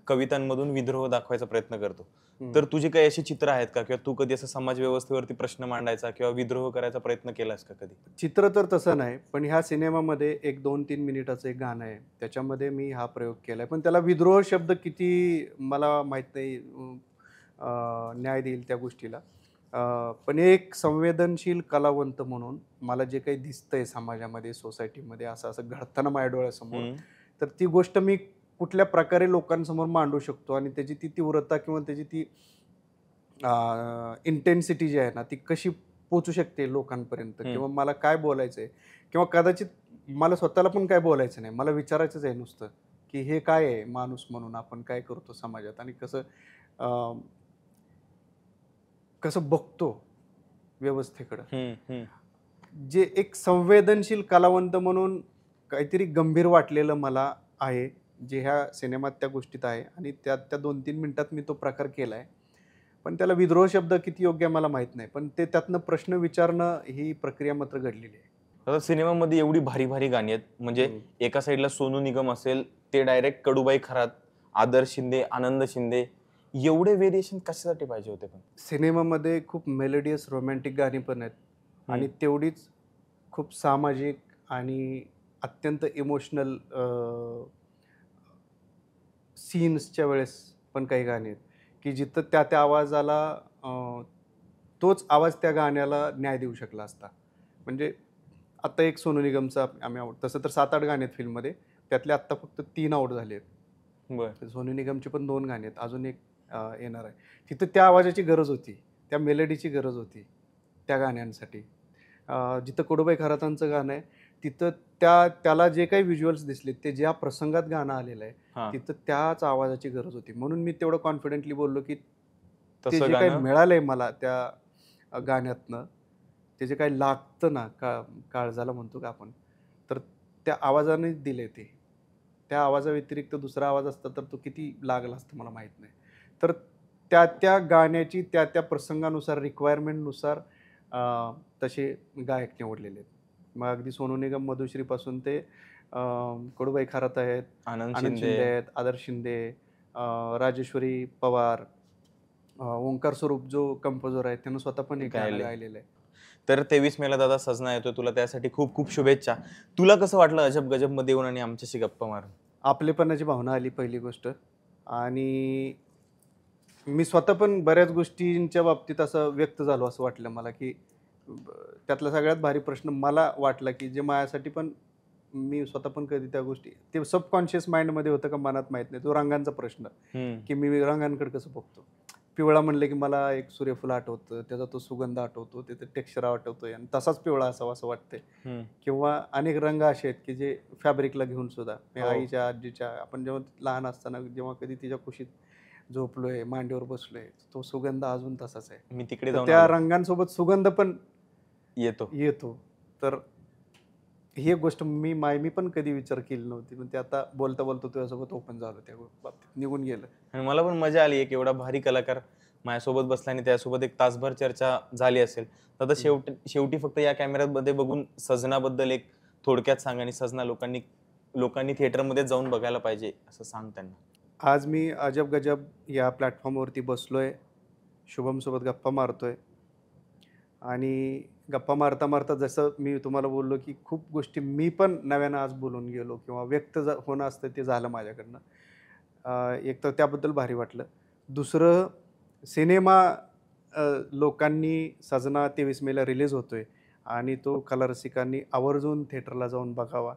कवितांमधून विद्रोह दाखवायचा प्रयत्न करतो. तर तुझी काही अशी चित्र आहेत का, किंवा तू कधी असं समाज व्यवस्थेवरती प्रश्न मांडायचा किंवा विद्रोह करायचा प्रयत्न केलास का कधी? चित्र तर तसं नाही, पण ह्या सिनेमामध्ये एक 2-3 मिनिटाचं एक गाणं आहे. त्याच्यामध्ये मी हा प्रयोग केलाय. पण त्याला विद्रोह शब्द किती मला माहीत नाही न्याय देईल त्या गोष्टीला. पण एक संवेदनशील कलावंत म्हणून मला जे काही दिसतंय समाजामध्ये, सोसायटीमध्ये असं घडताना माझ्या डोळ्यासमोर, तर ती गोष्ट मी कुठल्या प्रकारे लोकांसमोर मांडू शकतो आणि त्याची ती तीव्रता किंवा त्याची ती इंटेन्सिटी जी आहे ना, ती कशी पोहोचू शकते लोकांपर्यंत किंवा मला काय बोलायचं आहे किंवा कदाचित मला स्वतःला पण काय बोलायचं नाही. मला विचारायचंच आहे नुसतं, की हे काय आहे माणूस म्हणून आपण काय करतो समाजात आणि अ, कसं बघतो व्यवस्थेकडं. जे एक संवेदनशील कलावंत म्हणून काहीतरी गंभीर वाटलेलं मला आहे, जे ह्या सिनेमात त्या गोष्टीत आहे आणि त्या 2-3 मिनिटात मी तो प्रकार केला आहे. पण त्याला विद्रोह शब्द किती योग्य आहे मला माहीत नाही. पण ते त्यातनं प्रश्न विचारणं ही प्रक्रिया मात्र घडलेली आहे. आता सिनेमामध्ये एवढी भारी भारी गाणी आहेत, म्हणजे एका साईडला सोनू निगम असेल, ते डायरेक्ट कडूबाई खरात, आदर्श शिंदे, आनंद शिंदे, एवढे व्हेरिएशन कशासाठी पाहिजे होते पण? सिनेमामध्ये खूप मेलोडियस रोमॅन्टिक गाणी पण आहेत आणि तेवढीच खूप सामाजिक आणि अत्यंत इमोशनल सीन्सच्या वेळेस पण काही गाणी आहेत, की जिथं त्या आवाजाला तोच आवाज त्या गाण्याला न्याय देऊ शकला असता. म्हणजे आत्ता एक सोनू निगमचा आम्ही तसं तर 7-8 गाणी आहेत फिल्ममध्ये. त्यातले आत्ता फक्त 3 आउट झाले आहेत. बरं. सोनू निगमची पण 2 गाणी आहेत. अजून एक येणार आहे. तिथं त्या आवाजाची गरज होती. त्या मेलडीची गरज होती त्या गाण्यांसाठी. जिथं कडूबाई खरातांचं गाणं आहे, तिथं त्याला जे काही व्हिज्युअल्स दिसले, ते ज्या प्रसंगात गाणं आलेलं आहे, तिथं त्याच आवाजाची गरज होती. म्हणून मी तेवढं कॉन्फिडेंटली बोललो, की ते जे काही मिळालंय मला त्या गाण्यातनं, ते जे काही लागतं ना काळजाला म्हणतो का आपण, तर त्या आवाजानेच दिले ते. त्या आवाजाव्यतिरिक्त दुसरा आवाज असता तर तो किती लागला असतं मला माहीत नाही. तर त्या गाण्याची त्या प्रसंगानुसार रिक्वायरमेंटनुसार तसे गायक निवडलेले आहेत. मग अगदी सोनू निगम, मधुश्रीपासून ते कडूबाई खरात आहेत, आनंद आनंद शिंदे आहेत, आदर्श शिंदे, राजेश्वरी पवार, ओंकार स्वरूप जो कंपोजर आहे त्यानं स्वतः पण एक गाणं गायलेलं आहे. तर 23 मेला दादा सजना येतोय, तुला त्यासाठी खूप खूप शुभेच्छा. तुला कसं वाटलं अजब गजब मध्ये येऊन आणि आमच्याशी गप्पा मारून? आपलेपणाची भावना आली पहिली गोष्ट. आणि मी स्वतः पण बऱ्याच गोष्टींच्या बाबतीत असं व्यक्त झालो असं वाटलं मला, की त्यातला सगळ्यात भारी प्रश्न मला वाटला, की जे माझ्यासाठी पण मी स्वतः पण कधी त्या गोष्टी ते सबकॉन्शियस माइंडमध्ये होतं का मनात माहीत नाही. तो रंगांचा प्रश्न, की मी रंगांकडे कसं बघतो. पिवळा म्हणलं की मला एक सूर्यफूल आठवतं, त्याचा तो सुगंध आठवतो, त्याचं टेक्स्चर आठवतोय आणि तसाच पिवळा असावा असं वाटतंय. किंवा अनेक रंग असे आहेत, की जे फॅब्रिकला घेऊन सुद्धा आईच्या, आजीच्या, आपण जेव्हा लहान असताना जेव्हा कधी तिच्या कुशीत झोपलोय, मांडीवर बसलोय, तो सुगंध अजून तसाच आहे. मी तिकडे तर जाऊन त्या रंगांसोबत सुगंध पण येतो. तर ही एक गोष्ट मी पण कधी विचार केली नव्हती, पण ते आता बोलता बोलता तुझ्यासोबत ओपन झालं, त्या बाबतीत निघून गेलं. आणि मला पण मजा आली, एक एवढा भारी कलाकार माझ्यासोबत बसला आणि त्यासोबत एक तासभर चर्चा झाली असेल. तर शेवटी फक्त या कॅमेऱ्यामध्ये बघून सजनाबद्दल एक थोडक्यात सांग, आणि सजना लोकांनी थिएटरमध्ये जाऊन बघायला पाहिजे असं सांग त्यांना. आज मी अजब गजब या प्लॅटफॉर्मवरती बसलोय, शुभमसोबत गप्पा मारतोय आणि गप्पा मारता मारता जसं मी तुम्हाला बोललो, की खूप गोष्टी मी पण नव्यानं आज बोलून गेलो किंवा व्यक्त होणं असतं ते झालं माझ्याकडनं. एक तर त्याबद्दल भारी वाटलं. दुसरं, सिनेमा लोकांनी सजना 23 मेला रिलीज होतोय आणि तो कलारसिकांनी आवर्जून थिएटरला जाऊन बघावा,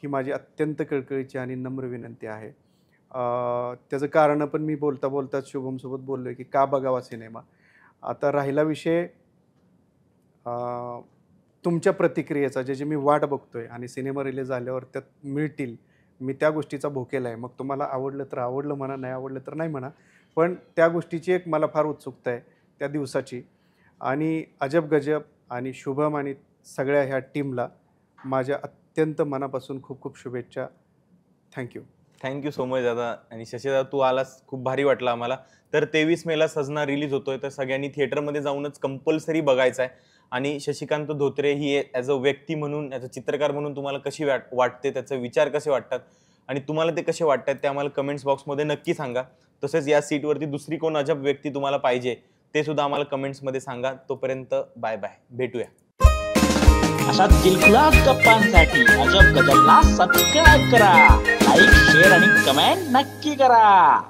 ही माझी अत्यंत कळकळीची आणि नम्र विनंती आहे. त्याचं कारणं पण मी बोलता बोलताच शुभमसोबत बोललोय, की का बघावा सिनेमा. आता राहिला विषय तुमच्या प्रतिक्रियेचा, ज्याची मी वाट बघतोय आणि सिनेमा रिलीज झाल्यावर त्यात मिळतील, मी त्या गोष्टीचा भोकेला आहे. मग तुम्हाला आवडलं तर आवडलं म्हणा, नाही आवडलं तर नाही म्हणा. पण त्या गोष्टीची एक मला फार उत्सुकता आहे त्या दिवसाची. आणि अजब गजब आणि शुभम आणि सगळ्या ह्या टीमला माझ्या अत्यंत मनापासून खूप खूप शुभेच्छा. थँक्यू. थँक्यू सो मच दादा. आणि शशी दादा तू आलास, खूप भारी वाटलं आम्हाला. तर 23 मेला सजना रिलीज होतोय, तर सगळ्यांनी थिएटरमध्ये जाऊनच कंपल्सरी बघायचा आहे. आणि शशिकांत धोत्रे ही ॲज अ व्यक्ती म्हणून, ॲज अ चित्रकार म्हणून तुम्हाला कशी वाटते, त्याचे विचार कसे वाटतात आणि तुम्हाला ते कसे वाटतात ते आम्हाला कमेंट्स बॉक्समध्ये नक्की सांगा. तसेच या सीटवरती दुसरी कोण अजब व्यक्ती तुम्हाला पाहिजे ते सुद्धा आम्हाला कमेंट्समध्ये सांगा. तोपर्यंत बाय बाय, भेटूया. अशा दिलखुलास गप्पांसाठी अजब गजबला सबस्क्राईब करा, लाईक शेअर आणि कमेंट नक्की करा.